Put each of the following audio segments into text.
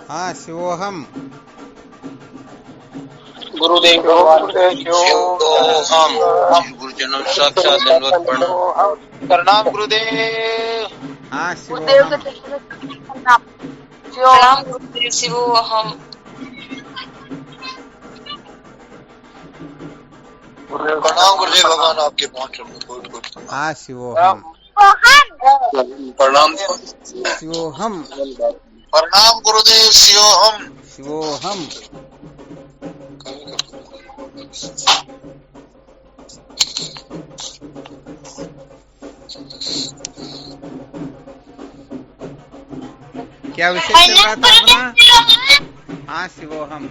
हाँ शिवोहम। गुरुदेव शिवोहम। गुरुजनों साक्षात दंडवत प्रणाम। प्रणाम गुरुदेव। हाँ गुरुदेव शिवोहम। के चरणों में प्रणाम। प्रणाम गुरुदेव शिवोहम। प्रणाम गुरुदेव भगवान आपके पहुंच गुड गुड। हाँ शिवोहम। प्रणाम शिवोहम। प्रणाम गुरुदेव शिवोहम। शिवोहम। क्या विषय चल रहा था अपना? हाँ शिवोहम।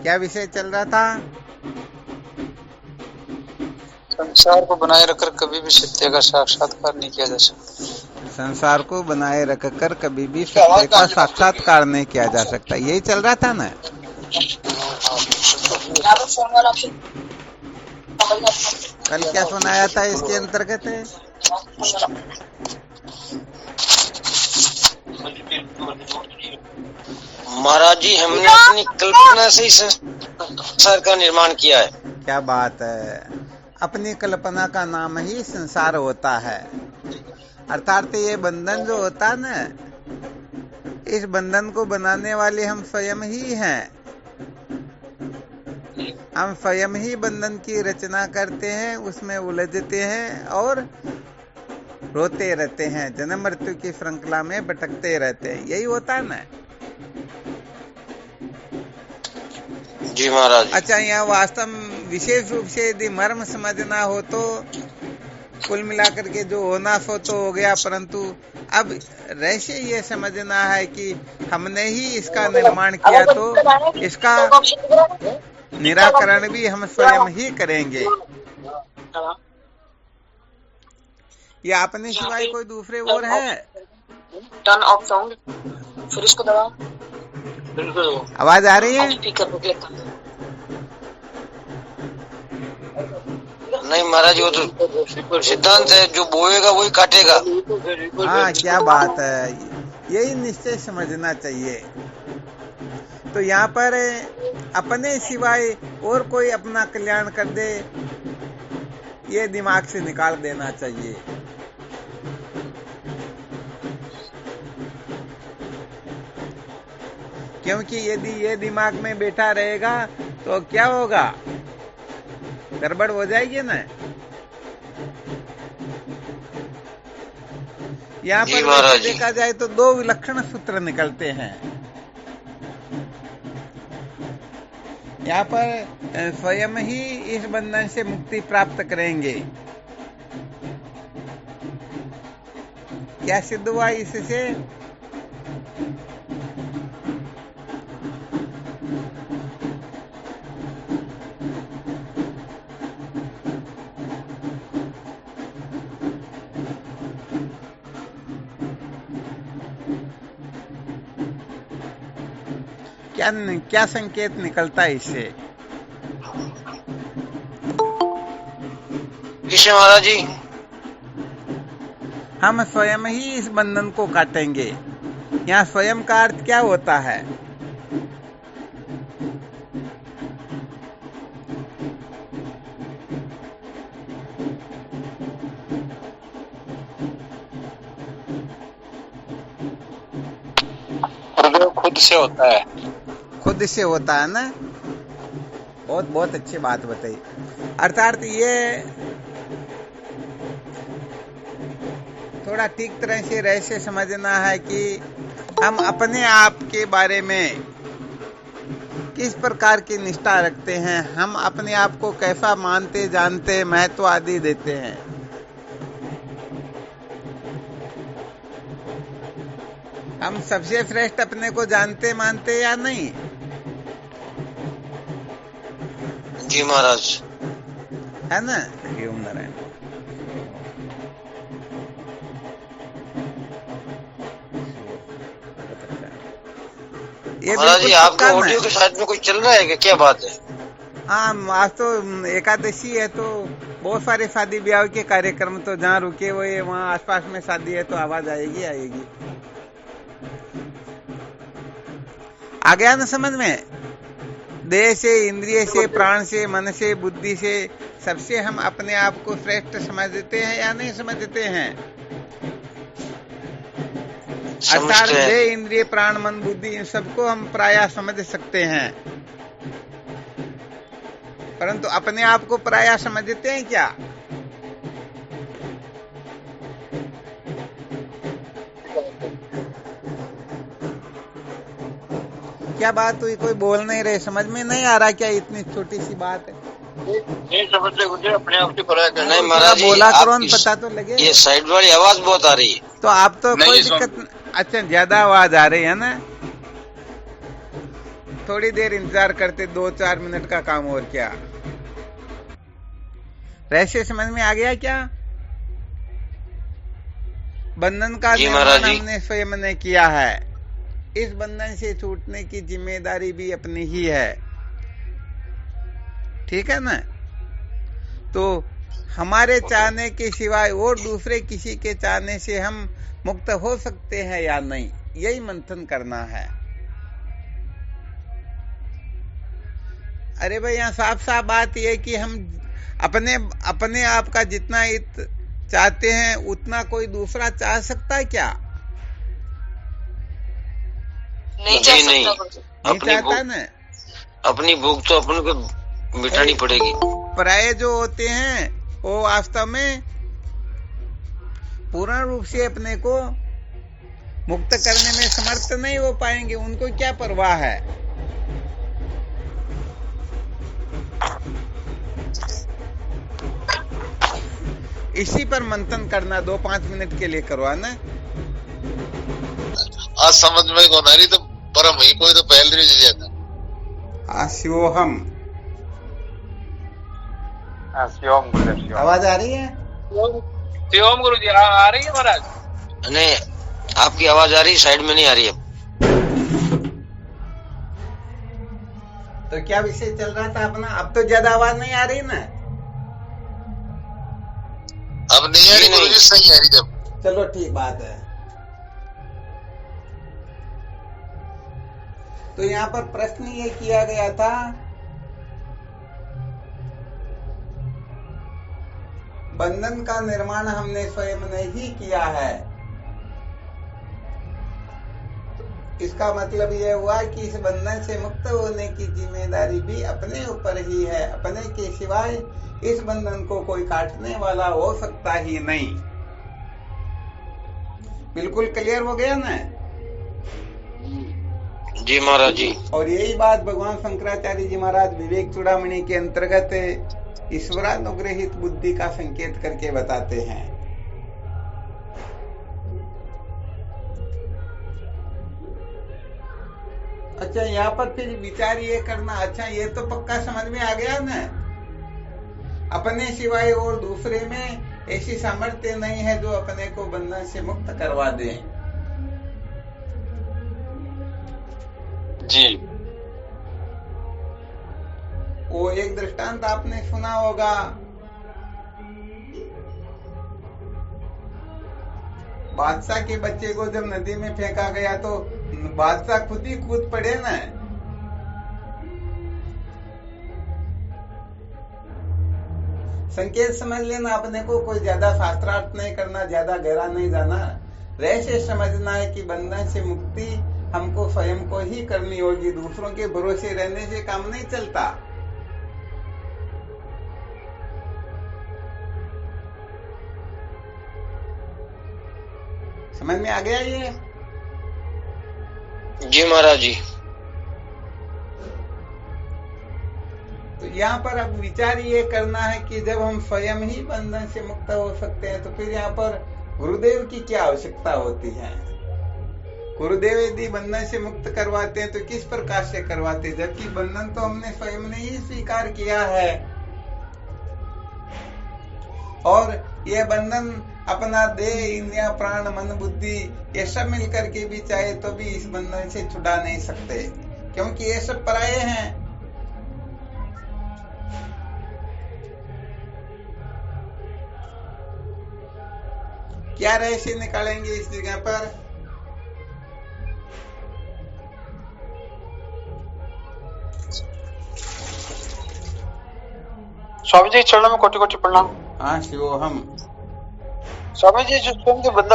क्या विषय चल रहा था? संसार को बनाए रखकर कभी भी सत्य का साक्षात्कार नहीं किया जा सकता। संसार को बनाए रखकर कभी भी सत्य का साक्षात्कार नहीं किया जा सकता, यही चल रहा था ना। कल क्या सुनाया था इसके अंतर्गत? महाराज जी, हमने अपनी कल्पना से ही संसार का निर्माण किया है। क्या बात है। अपनी कल्पना का नाम ही संसार होता है। अर्थात ये बंधन जो होता है ना, इस बंधन को बनाने वाले हम स्वयं ही हैं। हम स्वयं ही बंधन की रचना करते हैं, उसमें उलझते हैं और रोते रहते हैं, जन्म मृत्यु की श्रृंखला में भटकते रहते हैं। यही होता है ना। जी महाराज। अच्छा, यहाँ वास्तव विशेष रूप से यदि मर्म समझना हो तो कुल मिलाकर के जो होना सो तो हो गया, परंतु अब रहस्य ये समझना है कि हमने ही इसका निर्माण किया, तो इसका निराकरण भी हम स्वयं ही करेंगे। ये अपने सिवाय कोई दूसरे और है? टर्न ऑफ साउंड, फिर इसको दबाओ। आवाज आ रही है? स्पीकर को क्लिक कर। नहीं महाराज, वो तो सिद्धांत है, जो बोएगा वही काटेगा। हाँ, क्या बात है। यही निश्चय समझना चाहिए। तो यहाँ पर अपने सिवाय और कोई अपना कल्याण कर दे, ये दिमाग से निकाल देना चाहिए। क्योंकि यदि ये दिमाग में बैठा रहेगा तो क्या होगा, गड़बड़ हो जाएगी ना। यहाँ पर देखा जाए तो दो विलक्षण सूत्र निकलते हैं। यहाँ पर स्वयं ही इस बंधन से मुक्ति प्राप्त करेंगे। क्या सिद्ध हुआ इससे? क्या संकेत निकलता है इससे? किसे महाराज जी? हम स्वयं ही इस बंधन को काटेंगे। यहाँ स्वयं का अर्थ क्या होता है? खुद से होता है। खुद से होता है ना। बहुत बहुत अच्छी बात बताई। अर्थात ये थोड़ा ठीक तरह से रहस्य समझना है कि हम अपने आप के बारे में किस प्रकार की निष्ठा रखते हैं, हम अपने आप को कैसा मानते जानते, महत्व आदि देते हैं। हम सबसे श्रेष्ठ अपने को जानते मानते या नहीं? जी महाराज। है ना। ओम नारायण। महाराज जी, आपका ऑडियो के साथ में कुछ चल रहा है क्या बात है? हाँ, आज तो एकादशी है तो बहुत सारे शादी ब्याह के कार्यक्रम तो जहाँ रुके हुए वहाँ आसपास में शादी है तो आवाज आएगी आएगी। आ गया ना समझ में? देह से, इंद्रिय से, प्राण से, मन से, बुद्धि से, सबसे हम अपने आप को श्रेष्ठ समझते हैं या नहीं समझते हैं? अर्थात देह, इंद्रिय, प्राण, मन, बुद्धि इन सबको हम प्रायः समझ सकते हैं, परंतु अपने आप को प्रायः समझते हैं क्या? क्या बात हुई? कोई बोल नहीं रहे, समझ में नहीं आ रहा क्या? इतनी छोटी सी बात है, नहीं समझते मुझे अपने आप से पराया करना है महाराज। बोला करो, पता तो लगे। ये साइड वाली आवाज बहुत आ रही है। तो आप तो कोई दिक्कत। अच्छा, ज्यादा आवाज आ रही है ना? थोड़ी देर इंतजार करते, 2-4 मिनट का काम और क्या। रहस्य समझ में आ गया क्या? बंधन का निर्माण हमने स्वयं ने किया है, इस बंधन से छूटने की जिम्मेदारी भी अपनी ही है, ठीक है ना? तो हमारे चाहने के सिवाय और दूसरे किसी के चाहने से हम मुक्त हो सकते हैं या नहीं, यही मंथन करना है। अरे भाई, यहाँ साफ साफ बात यह है कि हम अपने आप का जितना हित चाहते हैं उतना कोई दूसरा चाह सकता है क्या? नहीं चाहता ना। अपनी भूख तो अपन को मिटानी पड़ेगी। पराये जो होते हैं वो वास्तव में पूर्ण रूप से अपने को मुक्त करने में समर्थ नहीं हो पाएंगे, उनको क्या परवाह है। इसी पर मंथन करना 2-5 मिनट के लिए करवाना। आज समझ में कौन आ रही तो परम ही कोई तो पहले नहीं जाता। शिवोहम, आवाज आ रही है? शिवोम गुरु जी आ रही है महाराज? नहीं, आपकी आवाज आ रही है, साइड में नहीं आ रही है। तो क्या विषय चल रहा था अपना? अब तो ज्यादा आवाज नहीं आ रही ना? अब नहीं आ रही गुरु जी, सही आ रही जब। चलो ठीक बात है। तो यहाँ पर प्रश्न ये किया गया था, बंधन का निर्माण हमने स्वयं ने ही किया है। इसका मतलब यह हुआ कि इस बंधन से मुक्त होने की जिम्मेदारी भी अपने ऊपर ही है, अपने के सिवाय इस बंधन को कोई काटने वाला हो सकता ही नहीं। बिल्कुल क्लियर हो गया ना? जी महाराज जी। और यही बात भगवान शंकराचार्य जी महाराज विवेक चूड़ामणि के अंतर्गत ईश्वरानुग्रहित बुद्धि का संकेत करके बताते हैं। अच्छा, यहाँ पर फिर विचार ये करना, अच्छा ये तो पक्का समझ में आ गया ना, अपने सिवाय और दूसरे में ऐसी सामर्थ्य नहीं है जो अपने को बंधन से मुक्त करवा दे। जी। वो एक दृष्टांत आपने सुना होगा, बादशाह के बच्चे को जब नदी में फेंका गया तो बादशाह खुद ही कूद पड़े ना। संकेत समझ लेना अपने को, कोई ज्यादा शास्त्रार्थ नहीं करना, ज्यादा गहरा नहीं जाना, रहस्य समझना है कि बंधन से मुक्ति हमको स्वयं को ही करनी होगी, दूसरों के भरोसे रहने से काम नहीं चलता। समझ में आ गया ये? जी महाराज जी। तो यहाँ पर अब विचार ये करना है कि जब हम स्वयं ही बंधन से मुक्त हो सकते हैं तो फिर यहाँ पर गुरुदेव की क्या आवश्यकता होती है? गुरुदेव यदि बंधन से मुक्त करवाते हैं तो किस प्रकार से करवाते, जबकि बंधन तो हमने स्वयं ने ही स्वीकार किया है। और यह बंधन अपना देह, इंद्रियां, प्राण, मन, बुद्धि ये सब मिलकर के भी चाहे तो भी इस बंधन से छुड़ा नहीं सकते, क्योंकि ये सब पराये हैं। क्या रहस्य निकालेंगे इस जगह पर? स्वामी जी चरणों में कोटि कोटि प्रणाम। हाँ शिवोहम। स्वामी जी जो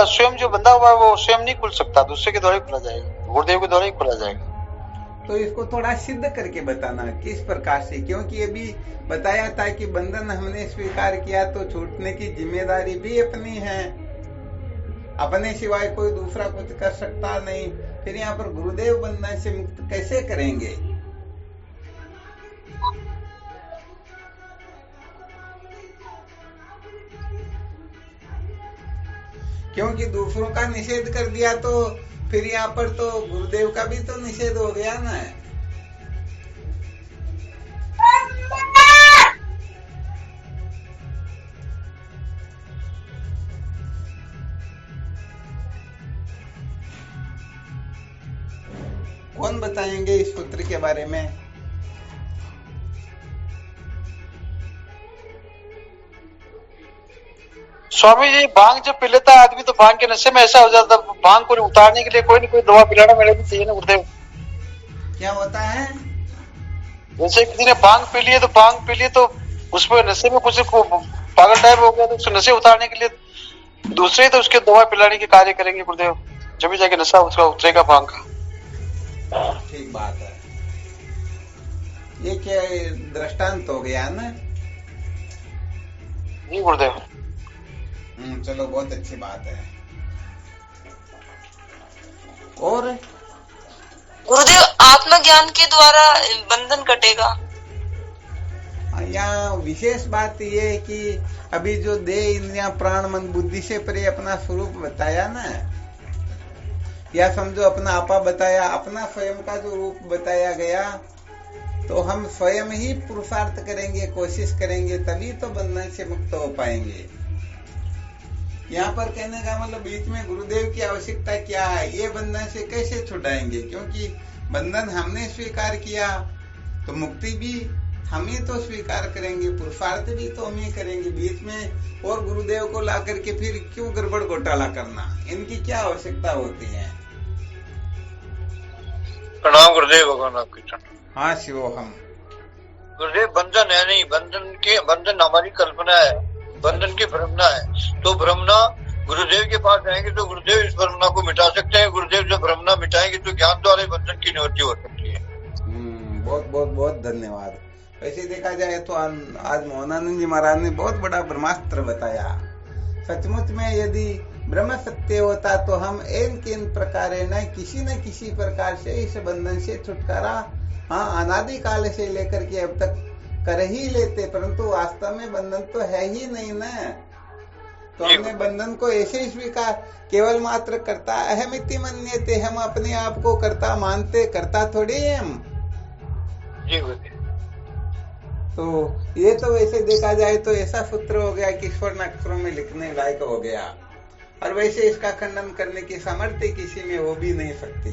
स्वयं जो बंधा हुआ है वो स्वयं नहीं खुल सकता, दूसरे के द्वारा ही खुला जाएगा, गुरुदेव के द्वारा ही खुला जाएगा। तो इसको थोड़ा सिद्ध करके बताना किस प्रकार से, क्योंकि अभी बताया था कि बंधन हमने स्वीकार किया तो छूटने की जिम्मेदारी भी अपनी है, अपने सिवाय कोई दूसरा कुछ कर सकता नहीं। फिर यहाँ पर गुरुदेव बंधन से मुक्त कैसे करेंगे? क्योंकि दूसरों का निषेध कर दिया तो फिर यहाँ पर तो गुरुदेव का भी तो निषेध हो गया ना। कौन बताएंगे इस सूत्र के बारे में? स्वामी जी भांग जब पी लेता है आदमी तो भांग के नशे में ऐसा हो जाता है, भांग को उतारने के लिए कोई ना कोई दवा पिलाना मेरे भी चाहिए ना गुरुदेव। क्या होता है? जैसे किसी ने भांग पी लिए तो उसमें नशे में कुछ पागल टाइप हो गया, तो उससे नशे उतारने के लिए दूसरे तो उसके दवा पिलाने के कार्य करेंगे गुरुदेव, जब भी जाके नशा उसका उतरेगा भांग का। ठीक बात है। ये क्या दृष्टांत हो गया ना? जी गुरुदेव। चलो बहुत अच्छी बात है। और गुरुदेव आत्मज्ञान के द्वारा बंधन कटेगा। यहाँ विशेष बात ये है कि अभी जो देह इंद्रियां प्राण मन बुद्धि से परे अपना स्वरूप बताया ना, या समझो अपना आपा बताया, अपना स्वयं का जो रूप बताया गया, तो हम स्वयं ही पुरुषार्थ करेंगे, कोशिश करेंगे, तभी तो बंधन से मुक्त हो पाएंगे। यहाँ पर कहने का मतलब बीच में गुरुदेव की आवश्यकता क्या है, ये बंधन से कैसे छुटाएंगे? क्योंकि बंधन हमने स्वीकार किया तो मुक्ति भी हम ही तो स्वीकार करेंगे, पुरुषार्थ भी तो हम ही करेंगे। बीच में और गुरुदेव को ला करके फिर क्यों गड़बड़ घोटाला करना? इनकी क्या आवश्यकता होती है? प्रणाम गुरुदेव, भगवान आपकी चरण। हाँ शिवोहम। गुरुदेव बंधन है नहीं, बंधन हमारी कल्पना है, बंधन की भ्रमना है। तो भ्रमना गुरुदेव के पास जाएंगे तो गुरुदेव इस भ्रमना को मिटा सकते हैं। गुरुदेव जब भ्रमना मिटाएंगे तो ज्ञान द्वारा बंधन की निवृत्ति हो सकती है। बहुत बहुत बहुत धन्यवाद। वैसे देखा जाए तो आज मोहनानंद जी महाराज ने बहुत बड़ा ब्रह्मास्त्र बताया। सचमुच में यदि ब्रह्म सत्य होता तो हम इन किन प्रकार न किसी प्रकार से इस बंधन से छुटकारा अनादि काल से लेकर के अब तक कर ही लेते, परंतु वास्तव में बंधन तो है ही नहीं ना। तो हमने बंधन को ऐसे ही स्वीकार, केवल मात्र करता अहमिति मन्यते, हम अपने आप को करता मानते, करता थोड़ी है हम। तो ये तो वैसे देखा जाए तो ऐसा सूत्र हो गया कि स्वर्ण अक्षरों में लिखने लायक हो गया, और वैसे इसका खंडन करने की सामर्थ्य किसी में हो भी नहीं सकती।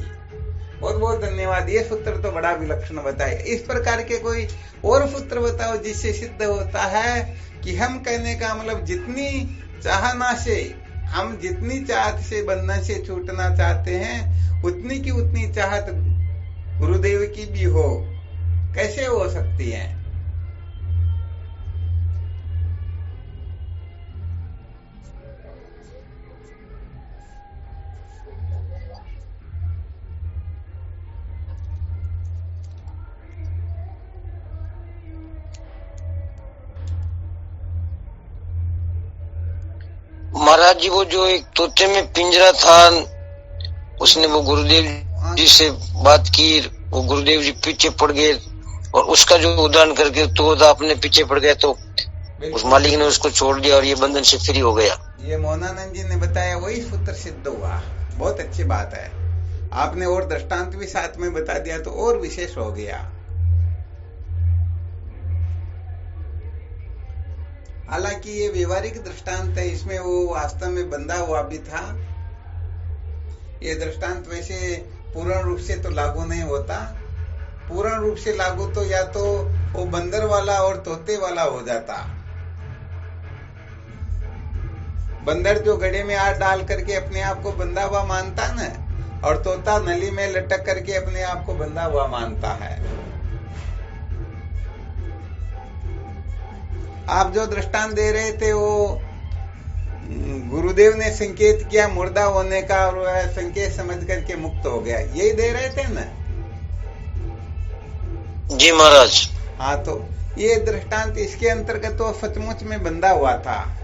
बहुत बहुत धन्यवाद। ये सूत्र तो बड़ा विलक्षण बताए। इस प्रकार के कोई और सूत्र बताओ जिससे सिद्ध होता है कि हम कहने का मतलब जितनी चाहना से, हम जितनी चाहत से बंधन से छूटना चाहते हैं, उतनी की उतनी चाहत गुरुदेव की भी हो, कैसे हो सकती है? महाराज जी वो जो एक तोते में पिंजरा था, उसने वो गुरुदेव जी से बात की, वो गुरुदेव जी पीछे पड़ गए, और उसका जो उदाहरण करके तोता अपने पीछे पड़ गया तो उस मालिक ने उसको छोड़ दिया और ये बंधन से फ्री हो गया। ये मोहनानंद जी ने बताया, वही सूत्र सिद्ध हुआ। बहुत अच्छी बात है। आपने और दृष्टांत भी साथ में बता दिया तो और विशेष हो गया। हालांकि ये व्यवहारिक दृष्टांत है, इसमें वो वास्तव में बंधा हुआ भी था। ये दृष्टांत वैसे पूर्ण रूप से तो लागू नहीं होता। पूर्ण रूप से लागू तो या तो वो बंदर वाला और तोते वाला हो जाता। बंदर जो गड्ढे में हाथ डाल करके अपने आप को बंधा हुआ मानता है ना, और तोता नली में लटक करके अपने आप को बंधा हुआ मानता है। आप जो दृष्टांत दे रहे थे वो गुरुदेव ने संकेत किया मुर्दा होने का, और वह संकेत समझ करके मुक्त हो गया, यही दे रहे थे ना? जी महाराज। हाँ, तो ये दृष्टांत इसके अंतर्गत तो सचमुच में बंधा हुआ था,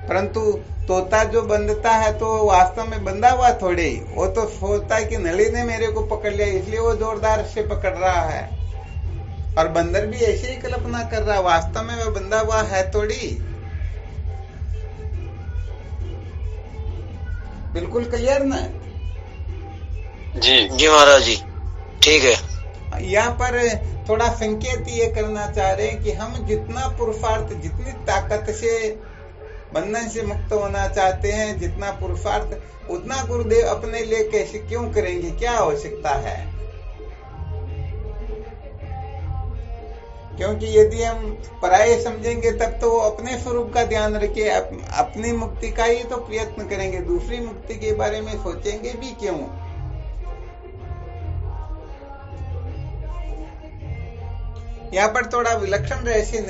परंतु तोता जो बंधता है तो वास्तव में बंधा हुआ थोड़ी, वो तो सोचता है कि नली ने मेरे को पकड़ लिया इसलिए वो जोरदार से पकड़ रहा है, और बंदर भी ऐसे ही कल्पना कर रहा है, वास्तव में वह बंधा हुआ है थोड़ी। बिल्कुल क्लियर ना? जी जी महाराज जी, ठीक है। यहाँ पर थोड़ा संकेत ये करना चाह रहे हैं कि हम जितना पुरुषार्थ, जितनी ताकत से बंधन से मुक्त होना चाहते हैं, जितना पुरुषार्थ उतना गुरुदेव अपने लिए कैसे क्यों करेंगे, क्या आवश्यकता है? क्योंकि यदि हम पराये समझेंगे तब तो वो अपने स्वरूप का ध्यान रखे, अपनी मुक्ति का ही तो प्रयत्न करेंगे, दूसरी मुक्ति के बारे में सोचेंगे भी क्यों? यहाँ पर थोड़ा विलक्षण रहस्य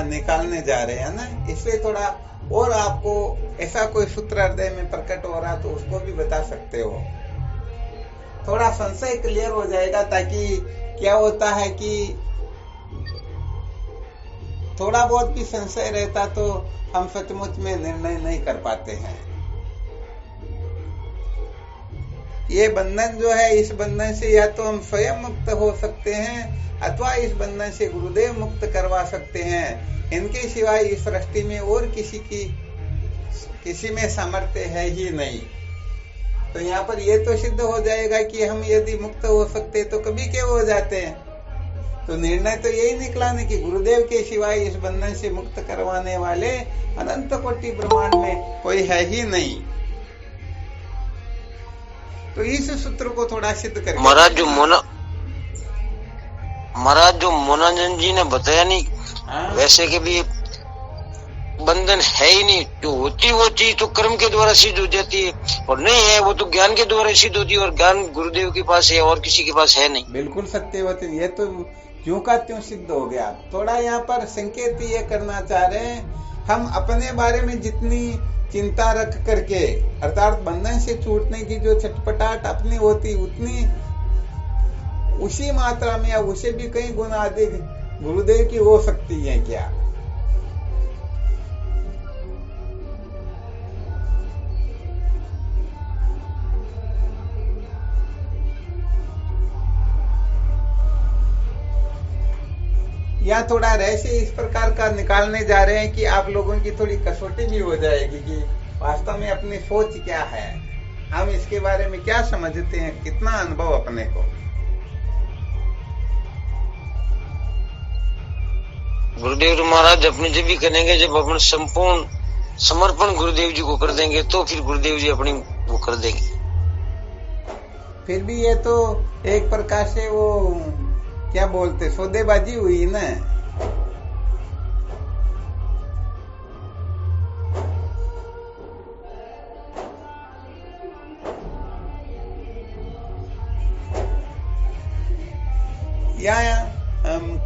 निकालने जा रहे हैं ना, इसलिए थोड़ा और आपको ऐसा कोई सूत्र हृदय में प्रकट हो रहा तो उसको भी बता सकते हो, थोड़ा संशय क्लियर हो जाएगा। ताकि क्या होता है कि थोड़ा बहुत भी संशय रहता तो हम सचमुच में निर्णय नहीं कर पाते हैं। ये बंधन जो है, इस बंधन से या तो हम स्वयं मुक्त हो सकते हैं अथवा इस बंधन से गुरुदेव मुक्त करवा सकते हैं। इनके सिवाय इस सृष्टि में और किसी में सामर्थ्य है ही नहीं। तो यहाँ पर ये तो सिद्ध हो जाएगा कि हम यदि मुक्त हो सकते तो कभी के हो जाते हैं। तो निर्णय तो यही निकला ना कि गुरुदेव के सिवाय इस बंधन से मुक्त करवाने वाले अनंत कोटि ब्रह्मांड में कोई है ही नहीं। तो इस सूत्र को थोड़ा सिद्ध करके महाराज जो मोनानंद जी ने बताया नहीं, वैसे के भी बंधन है ही नहीं। जो होती वो चीज तो कर्म के द्वारा सिद्ध हो जाती है, और नहीं है वो तो ज्ञान के द्वारा सिद्ध होती है, और ज्ञान गुरुदेव के पास है और किसी के पास है नहीं। बिल्कुल सत्यवती, ये तो क्यों का त्यों सिद्ध हो गया। थोड़ा यहाँ पर संकेत ये करना चाह रहे हैं, हम अपने बारे में जितनी चिंता रख करके, अर्थात बंधन से छूटने की जो छटपटाहट अपनी होती, उतनी उसी मात्रा में या उसे भी कई गुना अधिक गुरुदेव की हो सकती है क्या? या थोड़ा रहस्य इस प्रकार का निकालने जा रहे हैं कि आप लोगों की थोड़ी कसौटी भी हो जाएगी कि वास्तव में अपनी सोच क्या है, हम इसके बारे में क्या समझते हैं, कितना अनुभव अपने को। गुरुदेव महाराज अपनी जब भी करेंगे, जब अपन संपूर्ण समर्पण गुरुदेव जी को कर देंगे तो फिर गुरुदेव जी अपनी वो कर देंगे। फिर भी ये तो एक प्रकार से वो क्या बोलते, सौदेबाजी हुई ना।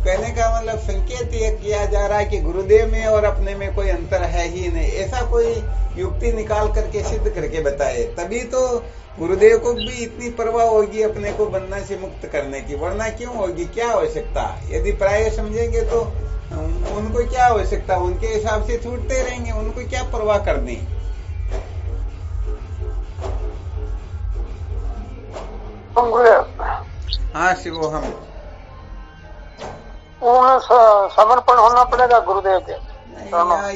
कहने का मतलब संकेत ये किया जा रहा है कि गुरुदेव में और अपने में कोई अंतर है ही नहीं, ऐसा कोई युक्ति निकाल करके सिद्ध करके बताए, तभी तो गुरुदेव को भी इतनी परवाह होगी अपने को बंधन से मुक्त करने की, वरना क्यों होगी, क्या आवश्यकता। यदि प्राय समझेंगे तो उनको क्या आवश्यकता, उनके हिसाब से छूटते रहेंगे, उनको क्या परवाह करनी। हाँ शिवो, हम समर्पण होना पड़ेगा गुरुदेव के।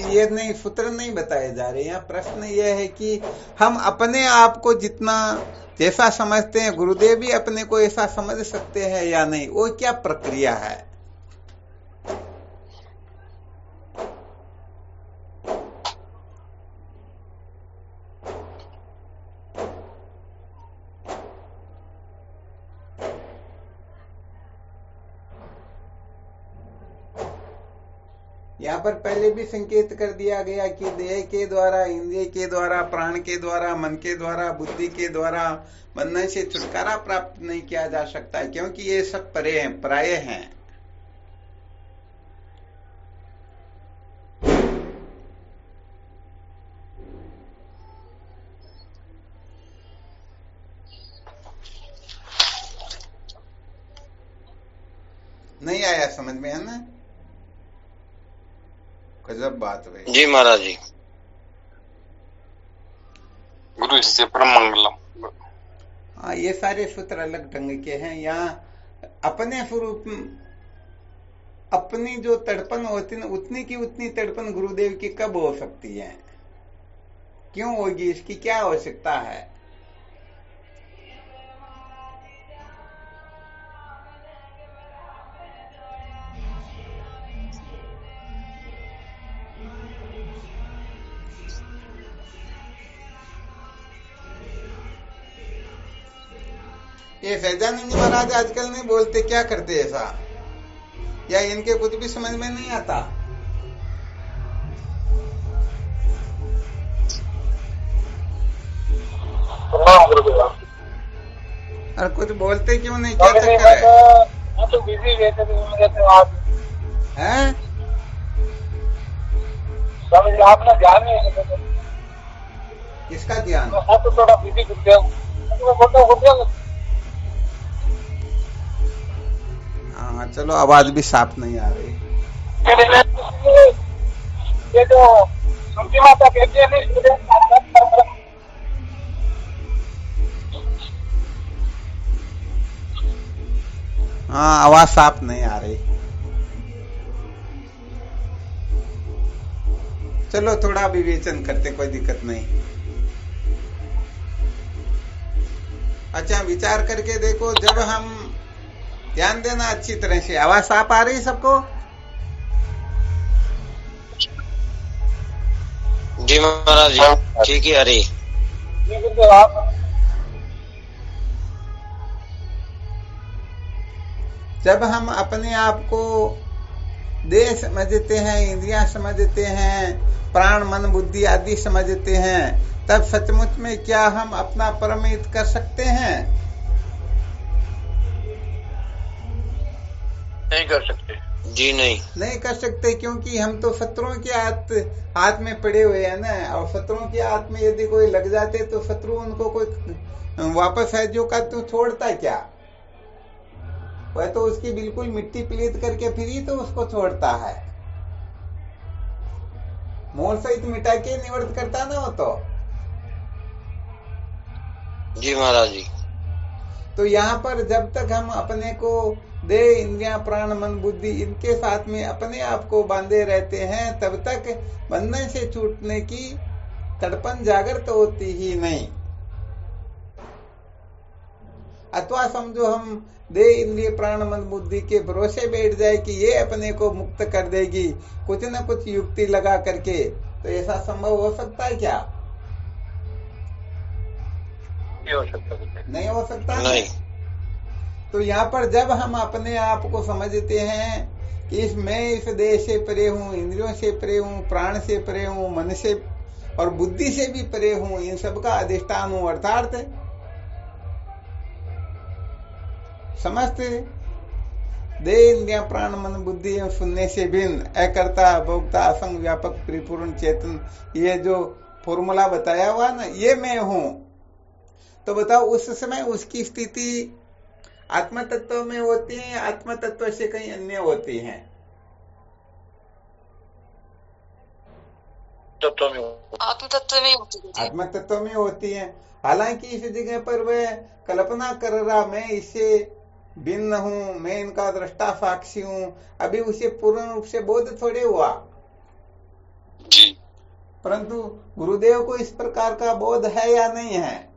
ये नहीं, सूत्र नहीं बताए जा रहे हैं। प्रश्न ये है कि हम अपने आप को जितना जैसा समझते हैं, गुरुदेव भी अपने को ऐसा समझ सकते हैं या नहीं, वो क्या प्रक्रिया है। यहाँ पर पहले भी संकेत कर दिया गया कि देह के द्वारा, इंद्रिय के द्वारा, प्राण के द्वारा, मन के द्वारा, बुद्धि के द्वारा बंधन से छुटकारा प्राप्त नहीं किया जा सकता, क्योंकि ये सब परे हैं, पराये हैं। नहीं आया समझ में, है ना? गजब बात हुई। जी महाराज जी। गुरु इससे परम मंगलम। हाँ, ये सारे सूत्र अलग ढंग के हैं। यहाँ अपने स्वरूप, अपनी जो तड़पन होती है उतनी की उतनी तड़पन गुरुदेव की कब हो सकती है, क्यों होगी, इसकी क्या आवश्यकता है? ये सहजानंद जी महाराज आजकल नहीं बोलते, क्या करते ऐसा, या इनके कुछ भी समझ में नहीं आता? और कुछ बोलते क्यों नहीं, क्या चक्कर है? तो बिजी रहते थे मुझे तो आज हैं? समझ आपने ध्यान नहीं, किसका ध्यान? तो थोड़ा बिजी करते हो। हाँ चलो, आवाज भी साफ नहीं आ रही। ये जो सुनती माता कहती है नहीं, हाँ, आवाज साफ नहीं आ रही। चलो थोड़ा विवेचन करते, कोई दिक्कत नहीं। अच्छा, विचार करके देखो, जब हम ध्यान देना अच्छी तरह से, आवाज साफ आ रही सबको? जी महाराज जी, ठीक है। अरे जब हम अपने आप को देह समझते हैं, इंद्रियां समझते हैं, प्राण मन बुद्धि आदि समझते हैं, तब सचमुच में क्या हम अपना परम हित कर सकते हैं? नहीं कर सकते जी, नहीं कर सकते, क्योंकि हम तो शत्रुओं के हाथ में पड़े हुए हैं ना। और शत्रुओं के हाथ में यदि कोई लग जाते तो शत्रु उनको कोई वापस है जो का तो छोड़ता क्या? वह तो उसकी बिल्कुल मिट्टी पलीत करके फिर ही तो उसको छोड़ता है, मोल सहित मिटा के निवृत्त करता ना वो तो। जी महाराज जी। तो यहाँ पर जब तक हम अपने को देह इंद्रियां प्राण मन बुद्धि इनके साथ में अपने आप को बांधे रहते हैं, तब तक बंधन से छूटने की तड़पन जागृत होती ही नहीं। अथवा समझो हम देह इंद्रिय प्राण मन बुद्धि के भरोसे बैठ जाए कि ये अपने को मुक्त कर देगी कुछ न कुछ युक्ति लगा करके, तो ऐसा संभव हो सकता है क्या? नहीं हो सकता, नहीं हो सकता नहीं। तो यहाँ पर जब हम अपने आप को समझते हैं कि मैं इस देह से परे हूँ, इंद्रियों से परे हूँ, प्राण से परे हूँ, मन से और बुद्धि से भी परे हूँ, इन सब का अधिष्ठान हूँ, अर्थात समस्त देह इंद्रिया प्राण मन बुद्धि सुनने से भिन्न अकर्ता भोक्ता असंग व्यापक परिपूर्ण चेतन, ये जो फॉर्मूला बताया हुआ ना, ये मैं हूं। तो बताओ उस समय उसकी स्थिति आत्म तत्व में होती है, आत्म तत्व से कहीं अन्य होती है? आत्म तत्व में होती है। आत्म तत्व में होती है। हालांकि इस जगह पर वह कल्पना कर रहा मैं इससे भिन्न हूं, मैं इनका दृष्टा साक्षी हूं, अभी उसे पूर्ण रूप से बोध थोड़े हुआ जी। परंतु गुरुदेव को इस प्रकार का बोध है या नहीं है?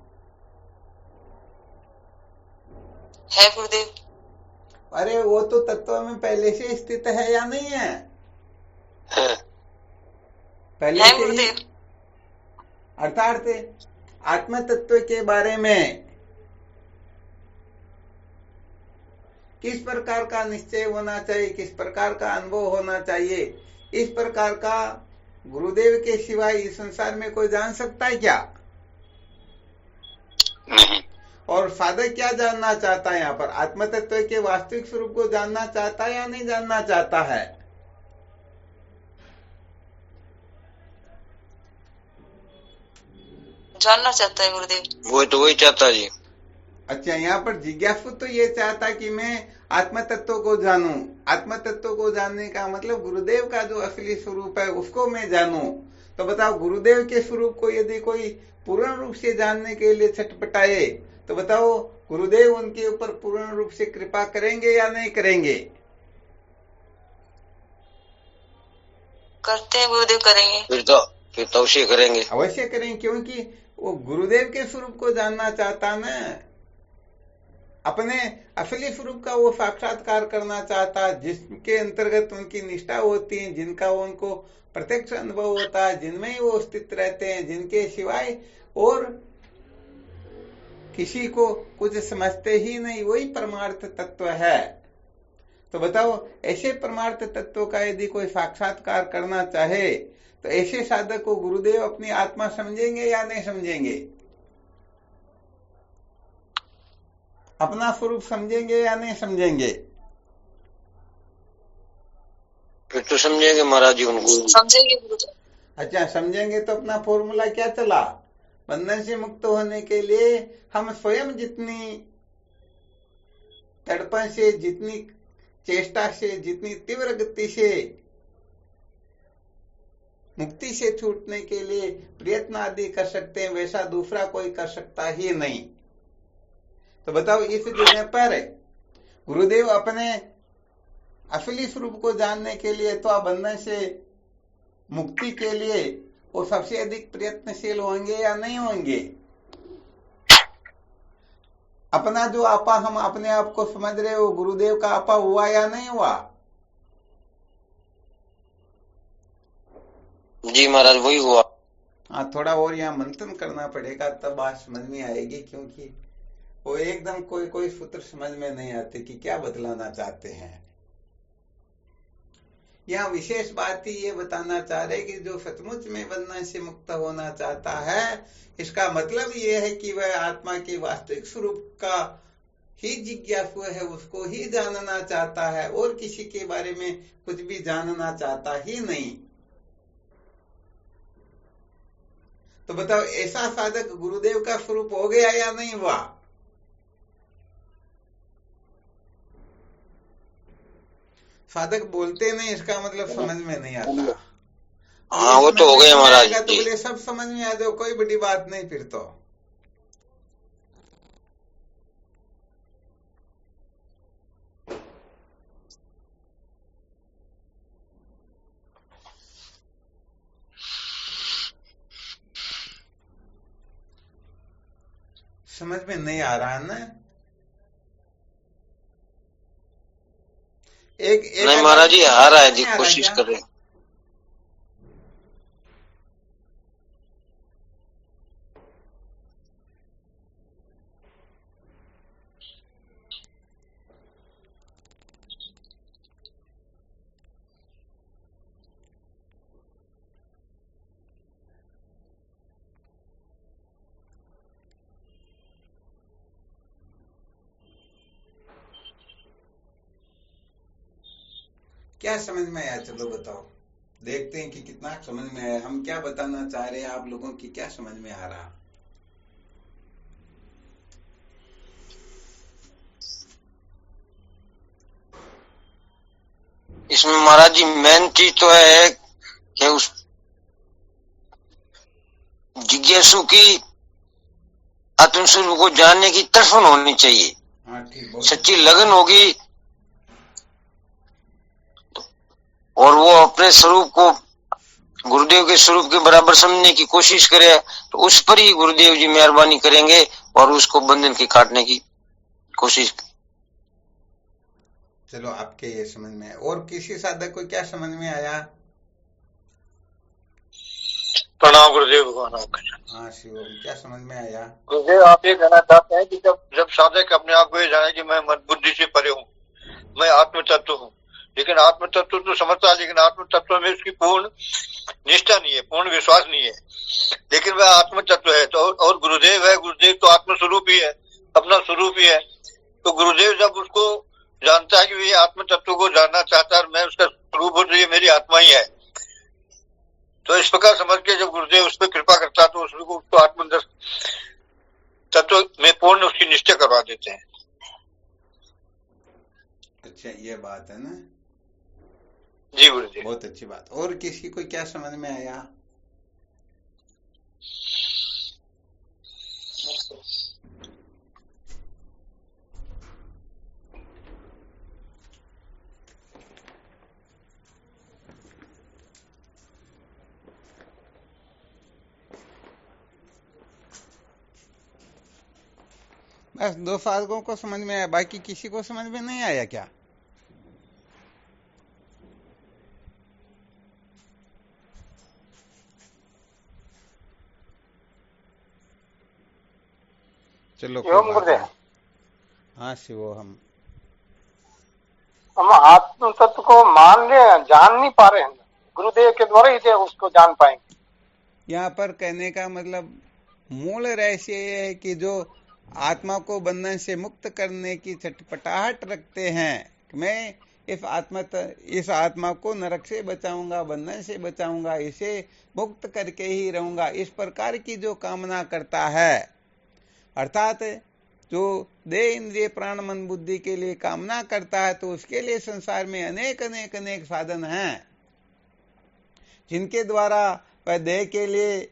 है गुरुदेव। अरे वो तो तत्व में पहले से स्थित है या नहीं है? पहले है से ही, गुरुदेव। अर्थात आत्म तत्व के बारे में किस प्रकार का निश्चय होना चाहिए, किस प्रकार का अनुभव होना चाहिए, इस प्रकार का गुरुदेव के सिवाय इस संसार में कोई जान सकता है क्या? नहीं। और साधक क्या जानना चाहता है यहाँ पर? आत्म तत्व के वास्तविक स्वरूप को जानना चाहता है या नहीं जानना चाहता है? जानना चाहता है गुरुदेव। वो तो वही चाहता जी। अच्छा, यहाँ पर जिज्ञासु तो ये चाहता कि मैं आत्म तत्व को जानूं। आत्म तत्व को जानने का मतलब गुरुदेव का जो असली स्वरूप है उसको मैं जानूं। तो बताओ, गुरुदेव के स्वरूप को यदि कोई पूर्ण रूप से जानने के लिए छटपटाए तो बताओ, गुरुदेव उनके ऊपर पूर्ण रूप से कृपा करेंगे या नहीं करेंगे? करते हैं गुरुदेव, करेंगे। फिर तो अवश्य करेंगे। अवश्य करेंगे, क्योंकि वो गुरुदेव के स्वरूप को जानना चाहता ना, अपने असली स्वरूप का वो साक्षात्कार करना चाहता, जिसके अंतर्गत उनकी निष्ठा होती है, जिनका उनको प्रत्यक्ष अनुभव होता है, जिनमें ही वो स्थित रहते हैं, जिनके सिवाय और किसी को कुछ समझते ही नहीं, वही परमार्थ तत्व है। तो बताओ, ऐसे परमार्थ तत्व का यदि कोई साक्षात्कार करना चाहे तो ऐसे साधक को गुरुदेव अपनी आत्मा समझेंगे या नहीं समझेंगे? अपना स्वरूप समझेंगे या नहीं समझेंगे? फिर तो समझेंगे महाराज जी उनको। समझेंगे गुरुदेव। अच्छा, समझेंगे तो अपना फॉर्मूला क्या चला? बंधन से मुक्त होने के लिए हम स्वयं जितनी तड़पन से, जितनी चेष्टा से, जितनी तीव्र गति से मुक्ति से छूटने के लिए प्रयत्न आदि कर सकते हैं, वैसा दूसरा कोई कर सकता ही नहीं। तो बताओ, इस जगह पर गुरुदेव अपने असली स्वरूप को जानने के लिए तो बंधन से मुक्ति के लिए वो सबसे अधिक प्रयत्नशील होंगे या नहीं होंगे? अपना जो आपा हम अपने आप को समझ रहे हो, गुरुदेव का आपा हुआ या नहीं हुआ? जी महाराज, वही हुआ। हाँ, थोड़ा और यहाँ मंथन करना पड़ेगा, तब बात समझ में आएगी, क्योंकि वो एकदम कोई सूत्र समझ में नहीं आते कि क्या बतलाना चाहते हैं। यहाँ विशेष बात ही ये बताना चाह रहे कि जो सचमुच में बंधन से मुक्त होना चाहता है, इसका मतलब ये है कि वह आत्मा के वास्तविक स्वरूप का ही जिज्ञासु है, उसको ही जानना चाहता है और किसी के बारे में कुछ भी जानना चाहता ही नहीं। तो बताओ, ऐसा साधक गुरुदेव का स्वरूप हो गया या नहीं हुआ? साधक बोलते नहीं, इसका मतलब समझ में नहीं आता। हाँ, वो तो हो गए महाराज तो बोले सब समझ में आ जाओ, कोई बड़ी बात नहीं। फिर तो समझ में नहीं आ रहा ना। एक नहीं महाराज जी, आ रहा है जी, कोशिश कर रहे हैं। क्या समझ में आया? चलो बताओ, देखते हैं कि कितना समझ में आया। हम क्या बताना चाह रहे हैं, आप लोगों की क्या समझ में आ रहा? इसमें महाराज जी मेन चीज तो है कि उस जिज्ञासु की आत्मस्वरूप को जानने की तड़फन होनी चाहिए। हाँ, ठीक, सच्ची लगन होगी और वो अपने स्वरूप को गुरुदेव के स्वरूप के बराबर समझने की कोशिश करे तो उस पर ही गुरुदेव जी मेहरबानी करेंगे और उसको बंधन की काटने की कोशिश। चलो, आपके ये समझ में। और किसी साधक को क्या समझ में आया? प्रणाम गुरुदेव भगवान। हाँ शिवम, क्या समझ में आया? गुरुदेव, आप ये कहना चाहते हैं कि जब साधक अपने आप को ये जाने कि मैं मन बुद्धि से परे हूँ, मैं आत्म तत्व हूँ, लेकिन आत्म तत्व तो समझता है, लेकिन आत्म तत्व में उसकी पूर्ण निष्ठा नहीं है, पूर्ण विश्वास नहीं है, लेकिन वह आत्म तत्व है। तो और गुरुदेव है, गुरुदेव तो आत्म स्वरूप ही है, अपना स्वरूप ही है। तो गुरुदेव जब उसको जानता है कि ये आत्म तत्व को जानना चाहता है, मैं उसका स्वरूप हूं, तो ये मेरी आत्मा ही है, तो इस प्रकार समझ के जब गुरुदेव उस पर कृपा करता है तो उसको आत्म तत्व में पूर्ण उसकी निष्ठा करवा देते हैं। अच्छा, ये बात है ना। जी गुरुदेव, बहुत अच्छी बात। और किसी को क्या समझ में आया? बस 2 साधकों को समझ में आया, बाकी किसी को समझ में नहीं आया क्या? चलो कोई बात नहीं। हाँ शिवो, हम आत्म तत्व को मान ले, जान नहीं पा रहे हैं, गुरुदेव के द्वारा ही उसको जान पाएंगे। यहाँ पर कहने का मतलब मूल रहस्य ये है कि जो आत्मा को बंधन से मुक्त करने की छटपटाहट रखते हैं, मैं इस आत्मा को नरक से बचाऊंगा, बंधन से बचाऊंगा, इसे मुक्त करके ही रहूंगा, इस प्रकार की जो कामना करता है, अर्थात जो देह इंद्रिय प्राण मन बुद्धि के लिए कामना करता है, तो उसके लिए संसार में अनेक साधन हैं, जिनके द्वारा वह देह के लिए,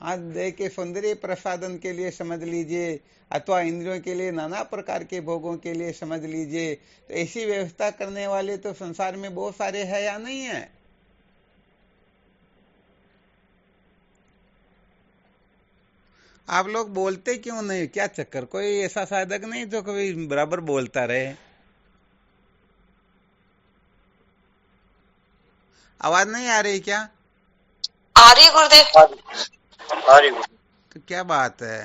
देह के सौंदर्य प्रसादन के लिए समझ लीजिए, अथवा इंद्रियों के लिए नाना प्रकार के भोगों के लिए समझ लीजिए, तो ऐसी व्यवस्था करने वाले तो संसार में बहुत सारे हैं या नहीं है? आप लोग बोलते क्यों नहीं? क्या चक्कर? कोई ऐसा साधक नहीं जो कभी बराबर बोलता रहे? आवाज नहीं आ रही क्या? आ रही है गुरुदेव। तो क्या बात है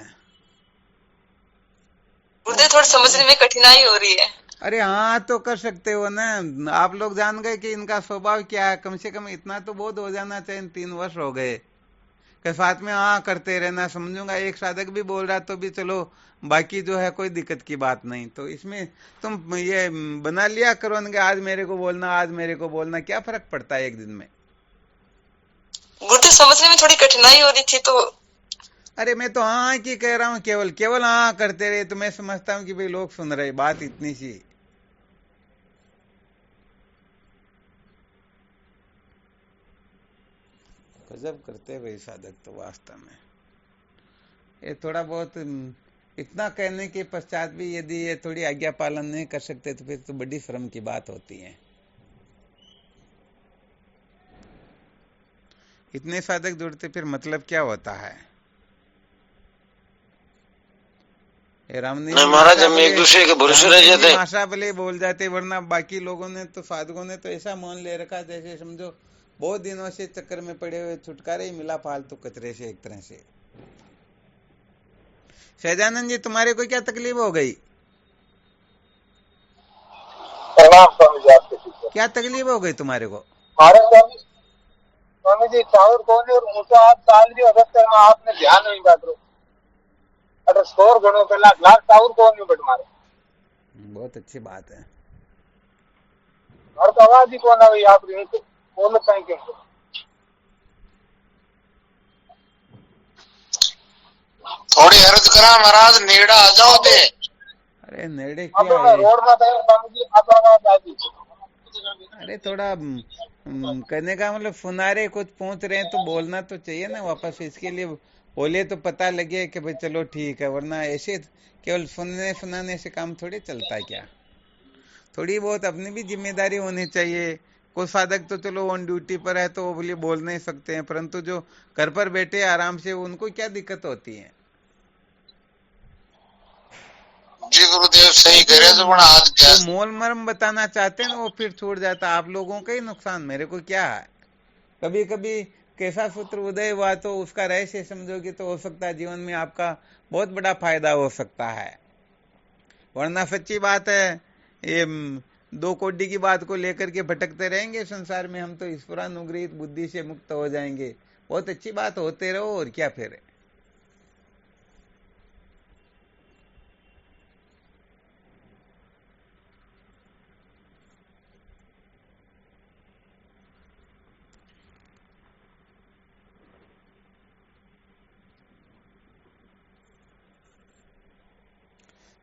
गुरुदेव, थोड़ा समझने में कठिनाई हो रही है। अरे हाँ, तो कर सकते हो ना। आप लोग जान गए कि इनका स्वभाव क्या है, कम से कम इतना तो बोध हो जाना चाहिए। 3 वर्ष हो गए के साथ में हाँ करते रहना, समझूंगा। एक साधक भी बोल रहा तो भी चलो, बाकी जो है कोई दिक्कत की बात नहीं। तो इसमें तुम ये बना लिया करो कि आज मेरे को बोलना, आज मेरे को बोलना, क्या फर्क पड़ता है एक दिन में? गुरुदेव, समझने में थोड़ी कठिनाई हो रही थी तो। अरे मैं तो हाँ की कह रहा हूँ, केवल हाँ करते रहे तो मैं समझता हूँ कि भाई लोग सुन रहे, बात इतनी सी। गजब करते भाई साधक तो वास्तव में। ये थोड़ा बहुत इतना कहने के पश्चात भी यदि ये थोड़ी आज्ञा पालन नहीं कर सकते तो फिर तो बड़ी शर्म की बात होती है। इतने साधक जुड़ते फिर मतलब क्या होता है? महाराज हम एक दूसरे के भरोसे रह जाते हैं, भाषा भले बोल जाते, वरना बाकी लोगों ने तो, साधकों ने तो ऐसा मान ले रखा जैसे समझो बहुत दिनों से चक्कर में पड़े हुए, छुटकारा ही मिला फालतू कचरे से एक तरह से। सहजानंद जी, तुम्हारे को क्या तकलीफ हो गई? स्वामी जी, आपके क्या तकलीफ हो गई तुम्हारे को? हमारे स्वामी जी चाउर कौन और ऊंचा आप चाल दी अगस्तर में आपने ध्यान नहीं बात अरे 100 गणों पहला ग्लास चाउर कौन नहीं बट मारे। बहुत अच्छी बात है। और तो आवाज ही कौन आई आप बोल पाए क्यों? थोड़ी अर्ज करा महाराज, नेड़ा आ जाओ दे। अरे नेड़े अब क्या मैं है? रोड में था स्वामी जी, अब आवाज आ गई। अरे थोड़ा कहने का मतलब सुनारे कुछ पहुंच रहे हैं तो बोलना तो चाहिए ना वापस। इसके लिए बोले तो पता लगे कि भाई चलो ठीक है, वरना ऐसे केवल सुनने सुनाने से काम थोड़ी चलता है क्या? थोड़ी बहुत अपनी भी जिम्मेदारी होनी चाहिए। कोई साधक तो चलो ऑन ड्यूटी पर है तो वो बोलिए बोल नहीं सकते हैं, परंतु जो घर पर बैठे आराम से, उनको क्या दिक्कत होती है? जी गुरुदेव सही कह रहे, तो आज तो मोल मरम बताना चाहते हैं ना, वो फिर छूट जाता। आप लोगों का ही नुकसान, मेरे को क्या है? कभी कभी कैसा सूत्र उदय हुआ तो उसका रहस्य समझोगे तो हो सकता है जीवन में आपका बहुत बड़ा फायदा हो सकता है। वरना सच्ची बात है, ये दो कोडी की बात को लेकर के भटकते रहेंगे संसार में, हम तो ईश्वरानुग्रहित बुद्धि से मुक्त हो जाएंगे। बहुत अच्छी बात, होते रहो, और क्या फिर।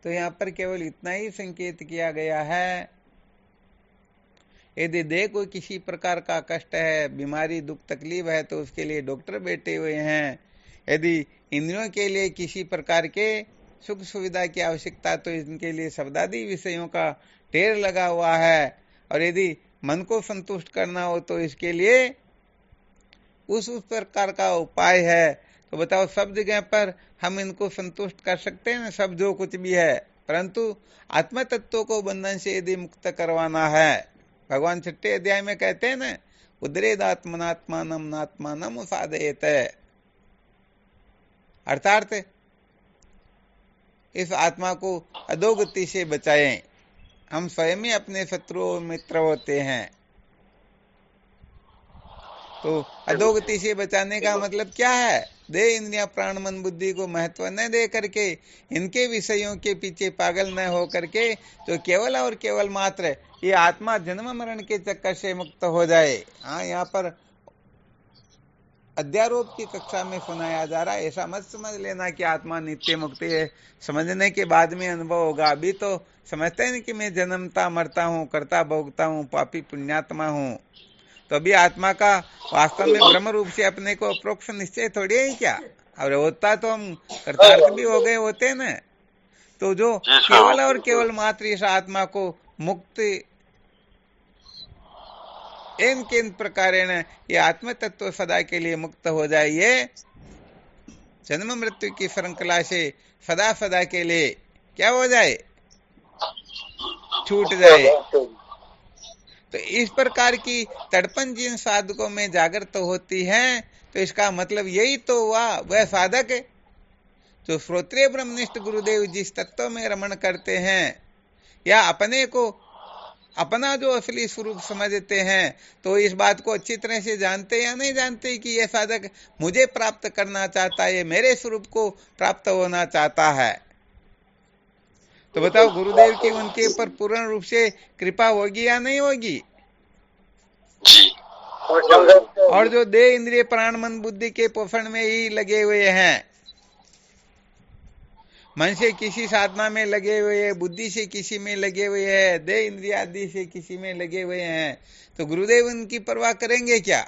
तो यहां पर केवल इतना ही संकेत किया गया है, यदि देह को किसी प्रकार का कष्ट है, बीमारी, दुख, तकलीफ है, तो उसके लिए डॉक्टर बैठे हुए हैं। यदि इंद्रियों के लिए किसी प्रकार के सुख सुविधा की आवश्यकता, तो इनके लिए शब्दादि विषयों का ढेर लगा हुआ है। और यदि मन को संतुष्ट करना हो, तो इसके लिए उस प्रकार का उपाय है। तो बताओ, सब जगह पर हम इनको संतुष्ट कर सकते हैं ना, सब जो कुछ भी है, परंतु आत्म तत्व को बंधन से यदि मुक्त करवाना है, भगवान 6 अध्याय में कहते हैं ना, उद्रेदात्मनात्मानम नात्मानम साधयेत, अर्थात इस आत्मा को अधोगति से बचाएं। हम स्वयं ही अपने शत्रु और मित्र होते हैं। तो अधोगति से बचाने का मतलब क्या है? देह, इंद्रिया, प्राण, मन, बुद्धि को महत्व न दे करके, इनके विषयों के पीछे पागल न हो करके, तो केवल और केवल मात्र ये आत्मा जन्म मरण के चक्कर से मुक्त हो जाए। हाँ, यहाँ पर अध्यारोप की कक्षा में सुनाया जा रहा है, ऐसा मत समझ लेना कि आत्मा नित्य मुक्ति है। समझने के बाद में अनुभव होगा। अभी तो समझते हैं कि मैं जन्मता मरता हूँ, करता भोगता हूँ, पापी पुण्यात्मा हूँ। तो अभी आत्मा का वास्तव में ब्रह्म रूप से अपने को अप्रोक्ष निश्चय थोड़ी है क्या? और होता तो हम कृतार्थ भी हो गए होते ना। तो जो केवल और केवल मात्र इस आत्मा को मुक्ति इन किन प्रकार ये आत्म तत्व सदा के लिए मुक्त हो जाए, ये जन्म मृत्यु की श्रृंखला से सदा सदा के लिए क्या हो जाए? छूट जाए। तो इस प्रकार की तड़पन जिन साधकों में जागृत होती है, तो इसका मतलब यही तो हुआ, वह साधक है जो श्रोत्रिय ब्रह्मनिष्ठ गुरुदेव जिस तत्व में रमण करते हैं, या अपने को अपना जो असली स्वरूप समझते हैं, तो इस बात को अच्छी तरह से जानते या नहीं जानते कि यह साधक मुझे प्राप्त करना चाहता है, मेरे स्वरूप को प्राप्त होना चाहता है। तो बताओ, गुरुदेव की उनके ऊपर पूर्ण रूप से कृपा होगी या नहीं होगी? और जो देह, इंद्रिय, प्राण, मन, बुद्धि के पोषण में ही लगे हुए हैं, मन से किसी साधना में लगे हुए हैं, बुद्धि से किसी में लगे हुए हैं, देह, इंद्रिय आदि से किसी में लगे हुए हैं, तो गुरुदेव उनकी परवाह करेंगे क्या?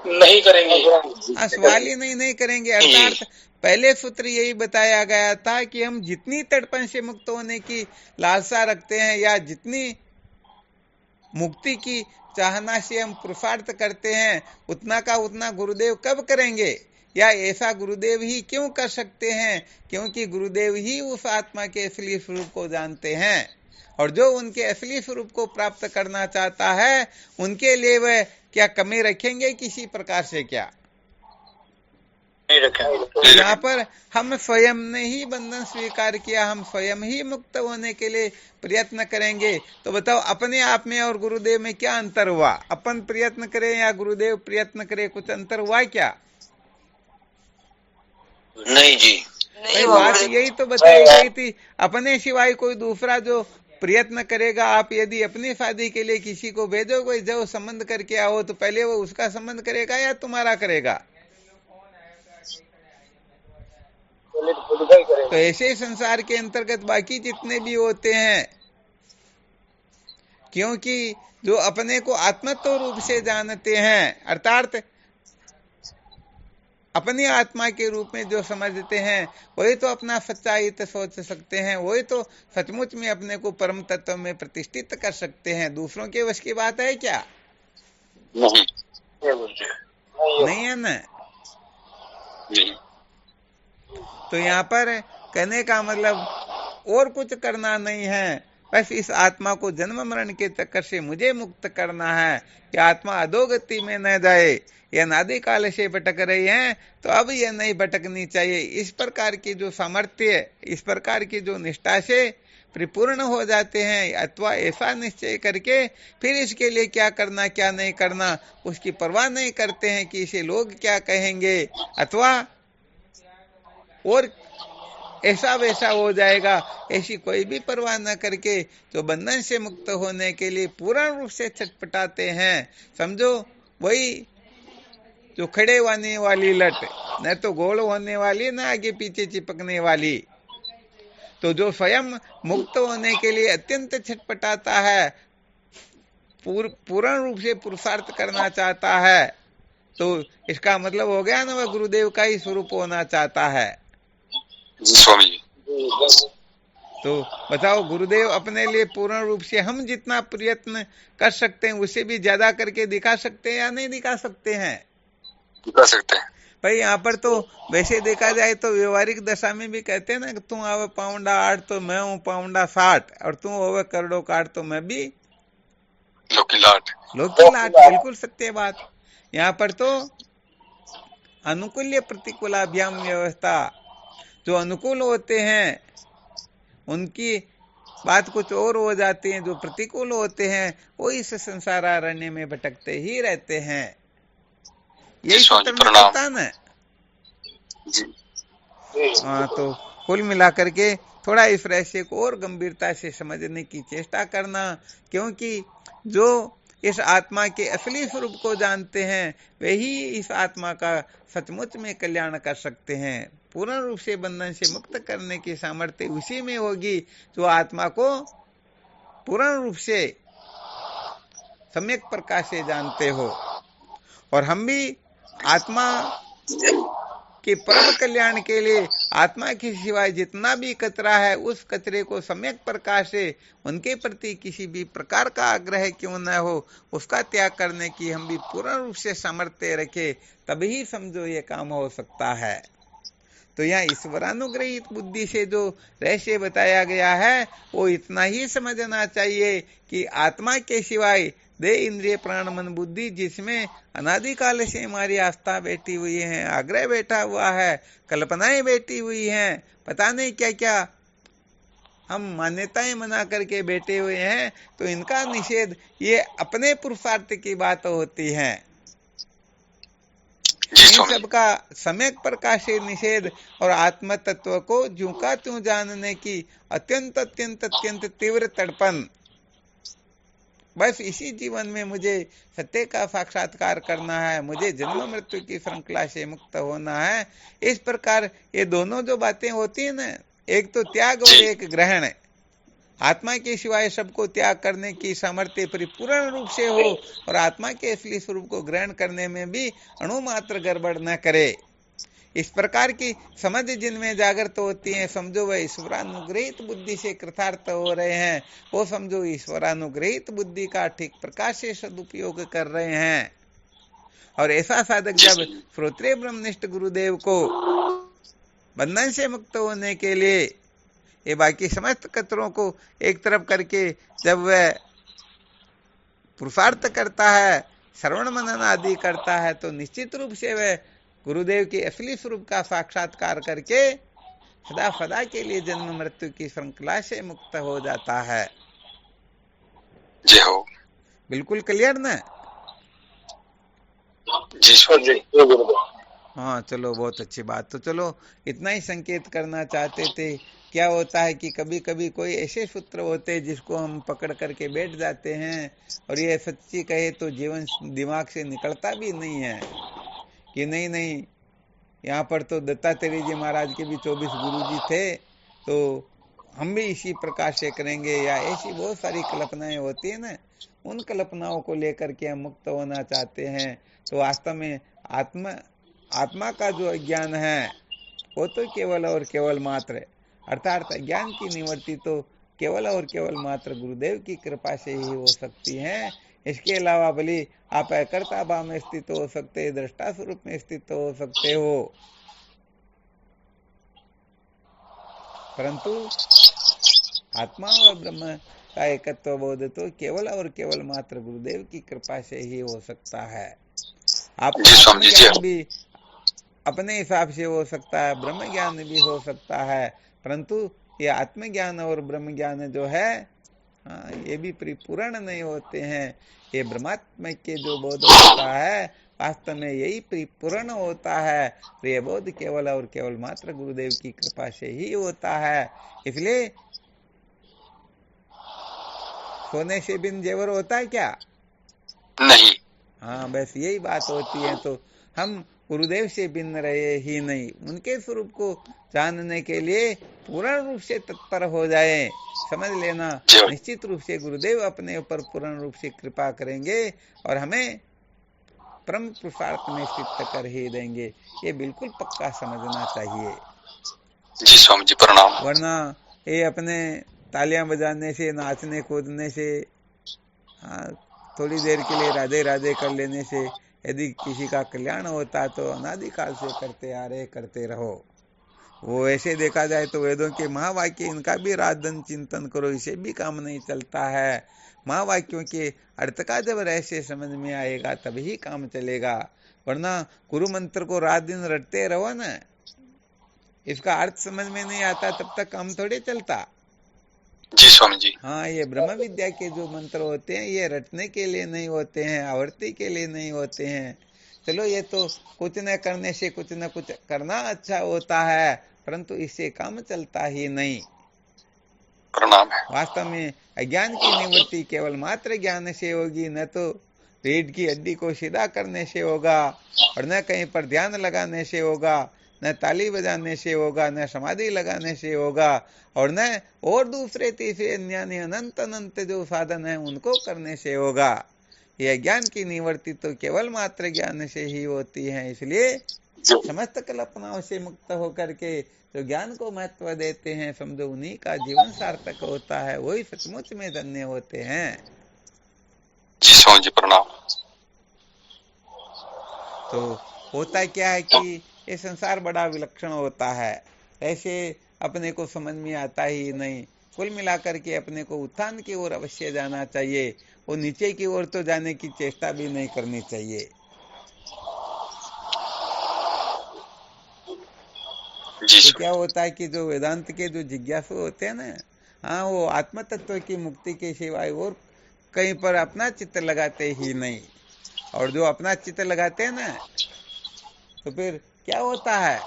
नहीं करेंगे। सवाल ही नहीं करेंगे। अर्थात पहले सूत्र यही बताया गया था कि हम जितनी तड़पन से मुक्त होने की लालसा रखते हैं, या जितनी मुक्ति की चाहना से हम पुरुषार्थ करते हैं, उतना का उतना गुरुदेव कब करेंगे? या ऐसा गुरुदेव ही क्यों कर सकते हैं? क्योंकि गुरुदेव ही उस आत्मा के असली स्वरूप को जानते हैं, और जो उनके असली स्वरूप को प्राप्त करना चाहता है, उनके लिए वह क्या कमी रखेंगे किसी प्रकार से? क्या नहीं रखेंगे। यहाँ पर हम स्वयं ने ही बंधन स्वीकार किया, हम स्वयं ही मुक्त होने के लिए प्रयत्न करेंगे। तो बताओ, अपने आप में और गुरुदेव में क्या अंतर हुआ? अपन प्रयत्न करें या गुरुदेव प्रयत्न करे, कुछ अंतर हुआ क्या? नहीं जी, नहीं बात हुआ। यही तो बताई गई थी, अपने सिवाय कोई दूसरा जो प्रयत्न करेगा, आप यदि अपनी शादी के लिए किसी को भेजोगे, जो संबंध करके आओ, तो पहले वो उसका संबंध करेगा या तुम्हारा करेगा? तो ऐसे संसार के अंतर्गत बाकी जितने भी होते हैं, क्योंकि जो अपने को आत्मत्व रूप से जानते हैं, अर्थात अपनी आत्मा के रूप में जो समझते हैं, वही तो अपना सच्चा हित सोच सकते हैं, वही तो सचमुच में अपने को परम तत्व में प्रतिष्ठित कर सकते हैं। दूसरों के वश की बात है क्या? नहीं है ना। तो यहाँ पर कहने का मतलब और कुछ करना नहीं है, बस इस आत्मा को जन्म मरण के चक्कर से मुझे मुक्त करना है कि आत्मा अधोगति में न जाए। यह अनादि काल से भटक रही है, तो अब यह नहीं भटकनी चाहिए। इस प्रकार की जो सामर्थ्य, इस प्रकार की जो निष्ठा से परिपूर्ण हो जाते हैं, अथवा ऐसा निश्चय करके फिर इसके लिए क्या करना क्या नहीं करना उसकी परवाह नहीं करते हैं कि इसे लोग क्या कहेंगे, अथवा और ऐसा वैसा हो जाएगा, ऐसी कोई भी परवाह न करके जो बंधन से मुक्त होने के लिए पूर्ण रूप से छटपटाते हैं। समझो वही जो खड़े होने वाली लट, न तो गोल होने वाली न आगे पीछे चिपकने वाली। तो जो स्वयं मुक्त होने के लिए अत्यंत छटपटाता है, पूर्ण रूप से पुरुषार्थ करना चाहता है, तो इसका मतलब हो गया ना वह गुरुदेव का ही स्वरूप होना चाहता है। स्वामी जी, तो बताओ गुरुदेव अपने लिए पूर्ण रूप से हम जितना प्रयत्न कर सकते हैं उससे भी ज्यादा करके दिखा सकते हैं या नहीं दिखा सकते हैं? दिखा सकते हैं भाई यहाँ पर तो वैसे देखा जाए तो व्यवहारिक दशा में भी कहते हैं ना कि तुम आवे पाउंडा 8 तो मैं हूँ पाउंडा 60, और तुम होवे करोड़ों का 8 तो मैं भी लोकी लाट। बिल्कुल सत्य बात। यहाँ पर तो अनुकूल्य प्रतिकूलाभ्याम व्यवस्था, जो अनुकूल होते हैं उनकी बात कुछ और हो जाती है, जो प्रतिकूल होते हैं वो इस संसार अरण्य में भटकते ही रहते हैं। यही सूत्र में कहता है ना जी। हाँ, तो कुल मिलाकर के थोड़ा इस रहस्य को और गंभीरता से समझने की चेष्टा करना, क्योंकि जो इस आत्मा के असली स्वरूप को जानते हैं वही इस आत्मा का सचमुच में कल्याण कर सकते हैं। पूर्ण रूप से बंधन से मुक्त करने की सामर्थ्य उसी में होगी जो आत्मा को पूर्ण रूप से सम्यक प्रकार से जानते हो। और हम भी आत्मा के परम कल्याण के लिए आत्मा के सिवाय जितना भी कचरा है उस कचरे को सम्यक प्रकार से उनके प्रति किसी भी प्रकार का आग्रह क्यों न हो उसका त्याग करने की हम भी पूर्ण रूप से सामर्थ्य रखे, तभी समझो ये काम हो सकता है। तो यहाँ ईश्वरानुग्रहित बुद्धि से जो रहस्य बताया गया है वो इतना ही समझना चाहिए कि आत्मा के सिवाय दे इंद्रिय प्राण मन बुद्धि, जिसमें अनादिकाल से हमारी आस्था बैठी हुई है, आग्रह बैठा हुआ है, कल्पनाएं बैठी हुई हैं, पता नहीं क्या क्या हम मान्यताएं बना करके बैठे हुए हैं, तो इनका निषेध ये अपने पुरुषार्थ की बात होती है। इन सब का सम्यक प्रकाश से निषेध और आत्म तत्व को ज्यों का त्यों जानने की अत्यंत अत्यंत अत्यंत तीव्र तड़पन, बस इसी जीवन में मुझे सत्य का साक्षात्कार करना है, मुझे जन्म मृत्यु की श्रृंखला से मुक्त होना है। इस प्रकार ये दोनों जो बातें होती है ना, एक तो त्याग और एक ग्रहण, आत्मा के सिवाय सबको त्याग करने की सामर्थ्य परिपूर्ण रूप से हो और आत्मा के असली स्वरूप को ग्रहण करने में भी अणुमात्र गड़बड़ न करे। इस प्रकार की समझ जिनमें जागृत होती है, समझो वह ईश्वरानुग्रहित बुद्धि से कृतार्थ हो रहे हैं, वो समझो ईश्वरानुग्रहित बुद्धि का ठीक प्रकाश से सदुपयोग कर रहे हैं। और ऐसा साधक जब श्रोत्रिय ब्रह्मनिष्ठ गुरुदेव को बंधन से मुक्त होने के लिए ये बाकी समस्त कतरों को एक तरफ करके जब वह पुरुषार्थ करता है, श्रवण मनन आदि करता है, तो निश्चित रूप से वह गुरुदेव के असली स्वरूप का साक्षात्कार करके सदा सदा के लिए जन्म मृत्यु की श्रृंखला से मुक्त हो जाता है। जय हो। बिल्कुल क्लियर ना? जी स्वामी। हाँ चलो, बहुत अच्छी बात। तो चलो इतना ही संकेत करना चाहते थे। क्या होता है कि कभी कभी कोई ऐसे सूत्र होते हैं जिसको हम पकड़ करके बैठ जाते हैं और ये सच्ची कहे तो जीवन दिमाग से निकलता भी नहीं है कि नहीं यहाँ पर तो दत्तात्रेय जी महाराज के भी 24 गुरुजी थे, तो हम भी इसी प्रकार से करेंगे, या ऐसी बहुत सारी कल्पनाएं होती है ना, उन कल्पनाओं को लेकर के हम मुक्त होना चाहते हैं। तो वास्तव में आत्मा का जो ज्ञान है वो तो केवल और केवल मात्र, अर्थात ज्ञान की निवृत्ति तो केवल और केवल मात्र गुरुदेव की कृपा से ही हो सकती है। इसके अलावा भले आप कर्ता भाव में स्थित हो सकते, दृष्टा स्वरूप में स्थित हो सकते हो, परंतु आत्मा व ब्रह्म का एकत्व बोध तो केवल और केवल मात्र गुरुदेव की कृपा से ही हो सकता है। आप ज्ञान भी अपने हिसाब से हो सकता है, ब्रह्म ज्ञान भी हो सकता है, परंतु ये आत्मज्ञान और ब्रह्म ज्ञान जो है, हाँ, ये भी परिपूर्ण नहीं होते हैं। ये ब्रह्मात्मा के जो बोध होता है वास्तव में यही परिपूर्ण होता है। ये बोध केवल और केवल मात्र गुरुदेव की कृपा से ही होता है। इसलिए सोने से बिन जेवर होता है क्या? नहीं। हाँ, बस यही बात होती है। तो हम गुरुदेव से बिन रहे ही नहीं, उनके स्वरूप को जानने के लिए पूर्ण रूप से तत्पर हो जाए। समझ लेना, निश्चित रूप से गुरुदेव अपने ऊपर पूर्ण रूप से कृपा करेंगे और हमें परम पुरुषार्थ में स्थित कर ही देंगे। ये बिल्कुल पक्का समझना चाहिए। जी स्वामी जी प्रणाम। वरना ये अपने तालियां बजाने से, नाचने कूदने से, हाँ, थोड़ी देर के लिए राधे राधे कर लेने से यदि किसी का कल्याण होता तो अनादिकाल से करते आ रहे, करते रहो। वो ऐसे देखा जाए तो वेदों के महावाक्य, इनका भी राधन चिंतन करो, इसे भी काम नहीं चलता है। महावाक्यों के अर्थ का जब रहस्य समझ में आएगा तभी काम चलेगा। वरना गुरु मंत्र को रात दिन रटते रहो ना, इसका अर्थ समझ में नहीं आता तब तक काम थोड़े चलता। जी स्वामी जी। हाँ, ये ब्रह्म विद्या के जो मंत्र होते हैं ये रटने के लिए नहीं होते हैं, आवर्ती के लिए नहीं होते हैं। चलो, ये तो कुछ न करने से कुछ न कुछ करना अच्छा होता है, परंतु इससे काम चलता ही नहीं। प्रणाम है। वास्तव में अज्ञान की निवृत्ति केवल मात्र ज्ञान से होगी, न तो रीढ़ की हड्डी को सीधा करने से होगा, और न कहीं पर ध्यान लगाने से होगा, न ताली बजाने से होगा, न समाधि लगाने से होगा, और न और दूसरे तीसरे अन्य अनंत अनंत जो साधन है उनको करने से होगा। ये ज्ञान की निवृत्ति तो केवल मात्र ज्ञान से ही होती है। इसलिए समस्त कल्पनाओं से मुक्त होकर के जो ज्ञान को महत्व देते हैं, समझो उन्हीं का जीवन सार्थक होता है, वही सचमुच में धन्य होते हैं। जी स्वामी जी प्रणाम। तो होता क्या है कि ये संसार बड़ा विलक्षण होता है, ऐसे अपने को समझ में आता ही नहीं। कुल मिलाकर के अपने को उत्थान की ओर अवश्य जाना चाहिए, वो नीचे की ओर तो जाने की चेष्टा भी नहीं करनी चाहिए। तो क्या होता है कि जो वेदांत के जो जिज्ञासु होते हैं ना, हाँ, वो आत्म तत्व की मुक्ति के सिवाय और कहीं पर अपना चित्त लगाते ही नहीं। और जो अपना चित्त लगाते हैं ना, तो फिर क्या होता है,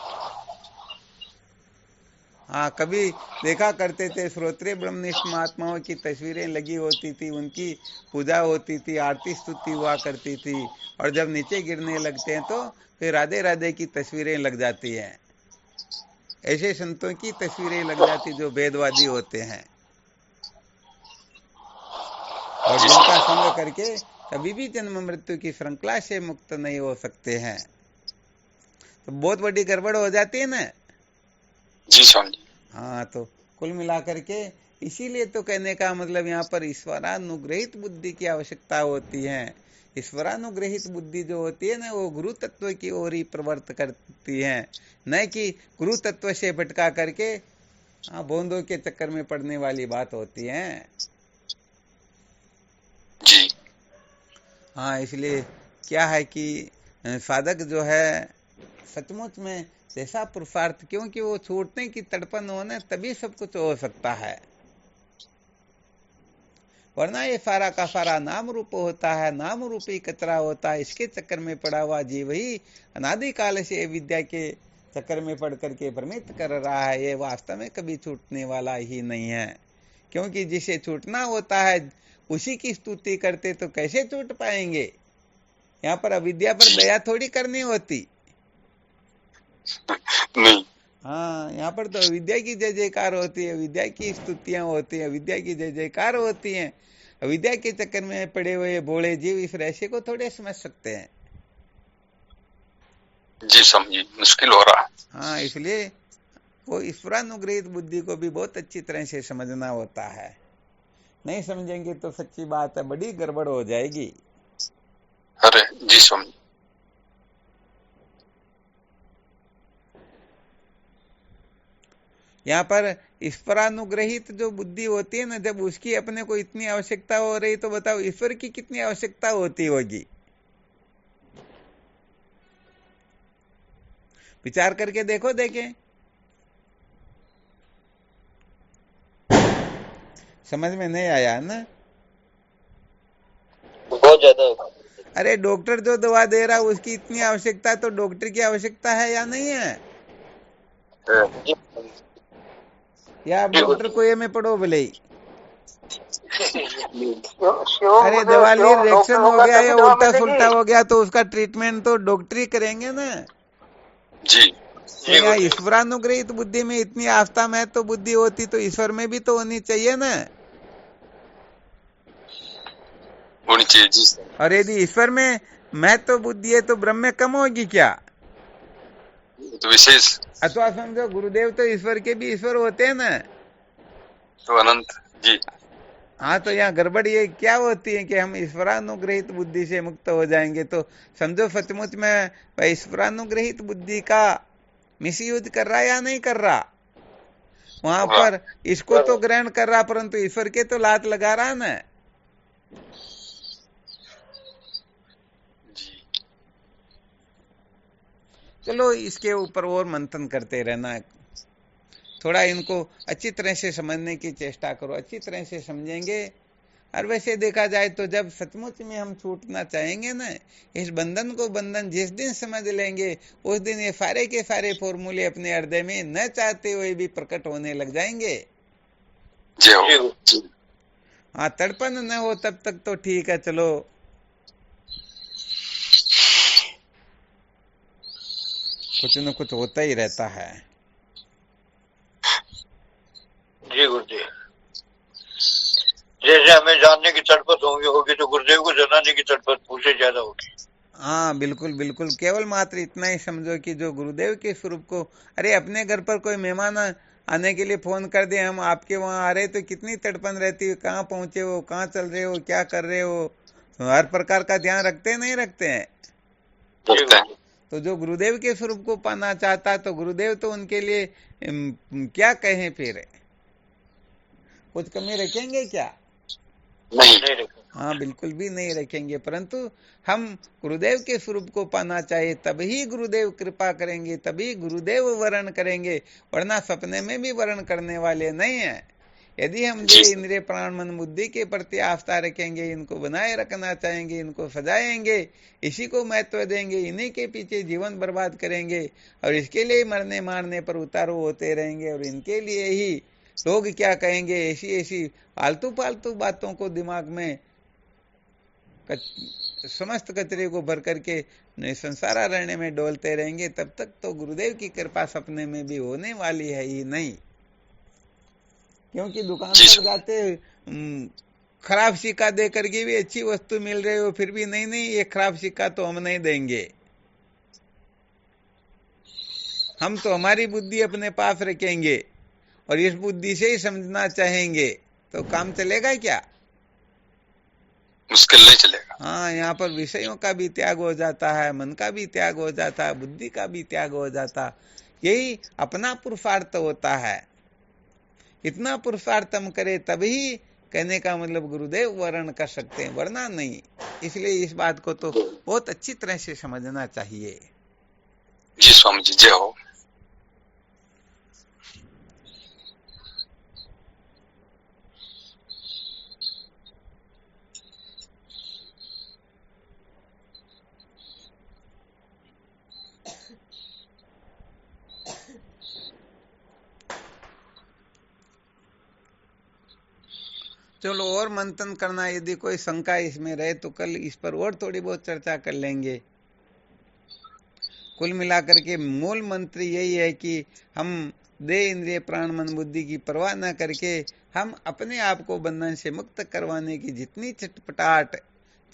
हाँ, कभी देखा करते थे श्रोत्रिय ब्रह्मनिष्ठ महात्माओं की तस्वीरें लगी होती थी, उनकी पूजा होती थी, आरती स्तुति हुआ करती थी, और जब नीचे गिरने लगते हैं तो फिर राधे राधे की तस्वीरें लग जाती हैं। ऐसे संतों की तस्वीरें लग जाती जो वेदवादी होते हैं और जिनका संग करके कभी भी जन्म मृत्यु की श्रृंखला से मुक्त नहीं हो सकते हैं। तो बहुत बड़ी गड़बड़ हो जाती है ना। जी स्वामी। हाँ, तो कुल मिलाकर के इसीलिए तो कहने का मतलब यहाँ पर ईश्वरानुग्रहित बुद्धि की आवश्यकता होती है। ईश्वरानुग्रहित बुद्धि जो होती है ना, वो गुरु तत्व की ओर ही प्रवर्त करती है, न कि गुरु तत्व से भटका करके बोंदों के चक्कर में पड़ने वाली बात होती है। जी हाँ, इसलिए क्या है कि साधक जो है सचमुच में जैसा पुरुषार्थ, क्योंकि वो छूटने की तड़पन होने तभी सब कुछ हो सकता है, वरना ये सारा का सारा नाम रूप होता है, नाम रूपी कचरा होता है। इसके चक्कर में पड़ा हुआ जीव ही अनादिकाल से विद्या के चक्कर में पड़ करके भ्रमित कर रहा है। ये वास्तव में कभी छूटने वाला ही नहीं है, क्योंकि जिसे छूटना होता है उसी की स्तुति करते तो कैसे छूट पाएंगे। यहाँ पर अविद्या पर दया थोड़ी करनी होती। नहीं। हाँ, यहाँ पर तो विद्या की जय जयकार होती है, विद्या की स्तुतियां होती है, विद्या की जय जयकार होती है। विद्या के चक्कर में पड़े हुए भोले जीव इस रहस्य को थोड़े समझ सकते हैं। जी समझिए, मुश्किल हो रहा है। हाँ, इसलिए वो ईश्वरानुग्रहित बुद्धि को भी बहुत अच्छी तरह से समझना होता है। नहीं समझेंगे तो सच्ची बात है बड़ी गड़बड़ हो जाएगी। अरे जी स्वामी। यहाँ पर ईश्वरानुग्रहित जो बुद्धि होती है ना, जब उसकी अपने को इतनी आवश्यकता हो रही तो बताओ ईश्वर की कितनी आवश्यकता होती होगी। विचार करके देखो, देखें। समझ में नहीं आया ना? बहुत ज्यादा। अरे डॉक्टर जो दवा दे रहा है उसकी इतनी आवश्यकता तो डॉक्टर की आवश्यकता है या नहीं है? या आप डॉक्टर को ये में पढ़ो भले ही। अरे दवा ली, रिएक्शन हो गया या उल्टा सुल्टा हो गया तो उसका ट्रीटमेंट तो डॉक्टर ही करेंगे ना। जी तो यहाँ ईश्वरानुग्रहित बुद्धि में इतनी आस्था में तो बुद्धि होती तो ईश्वर में भी तो होनी चाहिए ना। होनी चाहिए जी सर। और यदि ईश्वर में महत्व बुद्धि है तो ब्रह्म में कम होगी क्या? तो विशेष अथवा समझो गुरुदेव तो ईश्वर के भी ईश्वर होते हैं ना। तो अनंत जी। हाँ, तो यहाँ गड़बड़ ये क्या होती है कि हम ईश्वरानुग्रहित बुद्धि से मुक्त हो जाएंगे, तो समझो सचमुच में ईश्वरानुग्रहित बुद्धि का मिसयूज कर रहा या नहीं कर रहा। वहां पर इसको तो ग्रहण कर रहा परंतु ईश्वर के तो लात लगा रहा ना। चलो इसके ऊपर और मंथन करते रहना, थोड़ा इनको अच्छी तरह से समझने की चेष्टा करो, अच्छी तरह से समझेंगे। और वैसे देखा जाए तो जब सचमुच में हम छूटना चाहेंगे ना, इस बंधन को बंधन जिस दिन समझ लेंगे उस दिन ये सारे के सारे फॉर्मूले अपने हृदय में न चाहते हुए भी प्रकट होने लग जाएंगे। हाँ, तड़पन न हो तब तक तो ठीक है, चलो कुछ न कुछ होता ही रहता है। जी गुरुदेव, जैसे हमें जानने की तड़पत होगी तो गुरुदेव को जनाने की तड़पत मुझसे ज्यादा होगी। हाँ बिल्कुल बिल्कुल, केवल मात्र इतना ही समझो कि जो गुरुदेव के स्वरूप को, अरे अपने घर पर कोई मेहमान आने के लिए फोन कर दे, हम आपके वहां आ रहे तो कितनी तड़पन रहती है, कहाँ पहुंचे हो, कहाँ चल रहे हो, क्या कर रहे हो, तो हर प्रकार का ध्यान रखते नहीं रखते हैं। तो जो गुरुदेव के स्वरूप को पाना चाहता तो गुरुदेव तो उनके लिए क्या कहें, फिर कुछ कमी रखेंगे क्या? नहीं। हाँ बिल्कुल भी नहीं रखेंगे। परंतु हम गुरुदेव के स्वरूप को पाना चाहे तभी गुरुदेव कृपा करेंगे, तभी गुरुदेव वर्ण करेंगे, वरना सपने में भी वर्ण करने वाले नहीं है। यदि हम देह इंद्रिय प्राण मन बुद्धि के प्रति आस्था रखेंगे, इनको बनाए रखना चाहेंगे, इनको सजाएंगे, इसी को महत्व देंगे, इन्हीं के पीछे जीवन बर्बाद करेंगे और इसके लिए मरने मारने पर उतारू होते रहेंगे और इनके लिए ही लोग क्या कहेंगे, ऐसी ऐसी फालतू फालतू बातों को दिमाग में समस्त कचरे को भर करके संसार अरण्य में डोलते रहेंगे, तब तक तो गुरुदेव की कृपा सपने में भी होने वाली है ही नहीं। क्योंकि दुकान पर जाते खराब सिक्का दे करके भी अच्छी वस्तु मिल रही हो, फिर भी नहीं ये खराब सिक्का तो हम नहीं देंगे, हम तो हमारी बुद्धि अपने पास रखेंगे और इस बुद्धि से ही समझना चाहेंगे, तो काम चलेगा क्या? मुश्किल नहीं चलेगा। हाँ, यहाँ पर विषयों का भी त्याग हो जाता है, मन का भी त्याग हो जाता है, बुद्धि का भी त्याग हो जाता, यही अपना पुरुषार्थ होता है। इतना पुरुषार्थ हम करे तभी कहने का मतलब गुरुदेव वर्ण कर सकते हैं, वरना नहीं। इसलिए इस बात को तो बहुत अच्छी तरह से समझना चाहिए। जी स्वामी जी, जय हो। चलो और मंथन करना, यदि कोई शंका इसमें रहे तो कल इस पर और थोड़ी बहुत चर्चा कर लेंगे। कुल मिलाकर के मूल मंत्र यही है कि हम देह इंद्रिय प्राण मन बुद्धि की परवाह न करके हम अपने आप को बंधन से मुक्त करवाने की जितनी चटपटाहट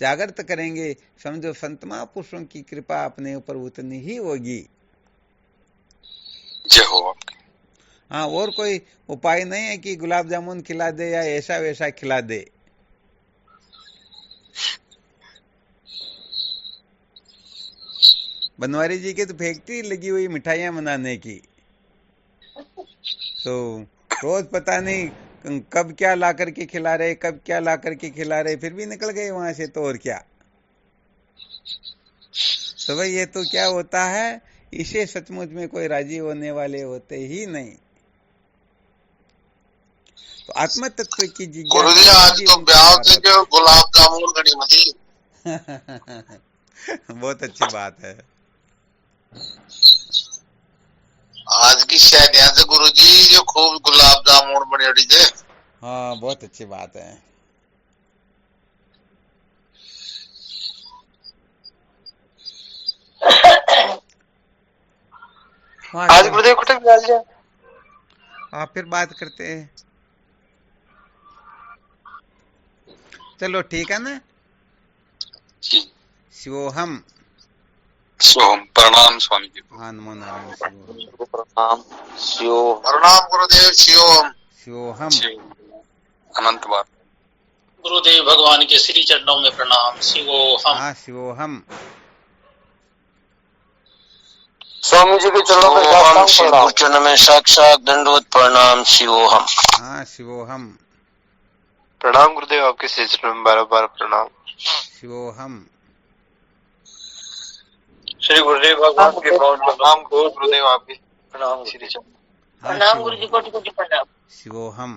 जागृत करेंगे, समझो संत महापुरुषों की कृपा अपने ऊपर उतनी ही होगी। जय हो आपकी। हाँ, और कोई उपाय नहीं है कि गुलाब जामुन खिला दे या ऐसा वैसा खिला दे। बनवारी जी की तो फैक्ट्री लगी हुई मिठाइयां बनाने की, तो रोज पता नहीं कब क्या ला करके खिला रहे, कब क्या ला करके खिला रहे, फिर भी निकल गए वहां से, तो और क्या। तो भाई ये तो क्या होता है, इसे सचमुच में कोई राजी होने वाले होते ही नहीं। तो आत्म तत्व की गुरु जी जिज्ञासा आज तो ब्याह से जो गुलाब जामुन घड़ी मती। बहुत अच्छी बात है। आज की शादियां से गुरु जी जो खूब गुलाब जामुन बड़ी थे। हाँ बहुत अच्छी बात है। आज गुरुदेव कुछ भी आज जाए। हाँ फिर बात करते हैं। चलो ठीक है ना। जी शिवोहम। सोहम। प्रणाम स्वामी जी। हाँ नमो नारायण। शिवोहम। प्रणाम शिव। प्रणाम गुरुदेव शिवम। शिवोहम। अनंत बार। गुरुदेव भगवान के श्री चरणों में प्रणाम। शिवोहम। हाँ शिवोहम। स्वामी जी के चरणों में साक्षात चरण में साक्षात दंडवत प्रणाम। शिवोहम। हाँ शिवोहम। प्रणाम गुरुदेव, आपके श्री चरणों में बार बार प्रणाम। शिवोहम। श्री गुरुदेव भगवान के प्रणाम को गुरुदेव आपके प्रणाम श्री चरण। हाँ प्रणाम गुरु जी, कोटि कोटि प्रणाम। शिवोहम।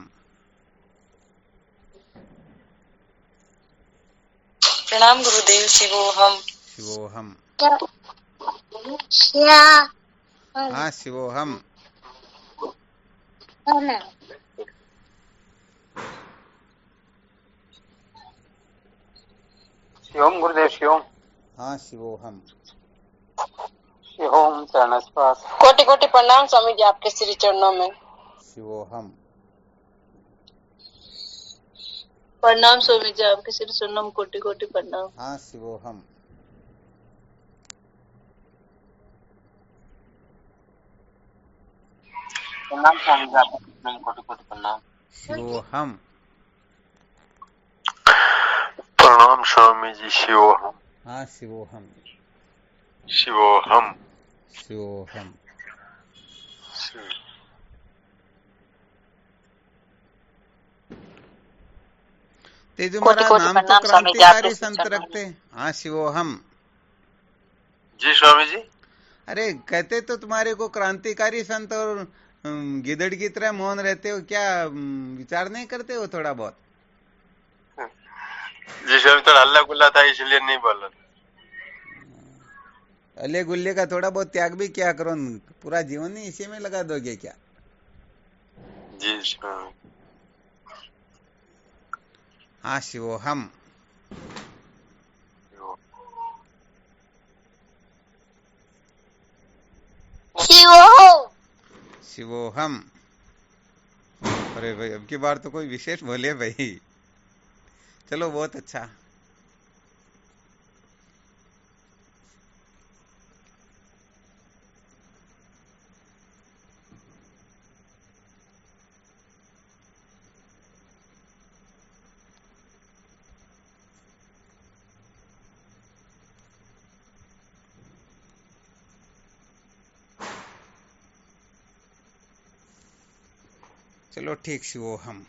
प्रणाम गुरुदेव। शिवोहम। शिवोहम। हाँ शिवोहम। शिवम गुरुदेव शिवम। हाँ शिवोहम। शिवम चरणस्पर्श। कोटि कोटि प्रणाम स्वामी जी, आपके श्री चरणों में शिवोहम। प्रणाम स्वामी जी, आपके श्री चरणों में कोटि कोटि प्रणाम। हाँ शिवोहम। प्रणाम स्वामी जी, आपको कोटि कोटि प्रणाम। शिवोहम। प्रणाम स्वामी जी। शिवोहम। हाँ शिवोहम। शिवोहम। शिवोहम। तेजु कोटि महाराज कोटि नाम तो प्रणाम स्वामी जी, आपके क्रांतिकारी श्री संत चरणों में। रखते। हाँ शिवोहम। जी स्वामी जी। अरे कहते तो तुम्हारे को क्रांतिकारी संत और गिदड़ की तरह मौन रहते हो, क्या विचार नहीं करते हो थोड़ा बहुत? जी स्वामी, थोड़ा हल्ला गुल्ला था इसलिए नहीं बोला। अले गुल्ले का थोड़ा बहुत त्याग भी क्या करो, पूरा जीवन ही इसी में लगा दोगे क्या? जी स्वामी। हाँ शिवोहम। शिवोहम। अरे भाई अब की बार तो कोई विशेष बोले भाई। चलो बहुत अच्छा। चलो ठीक शिवोहम।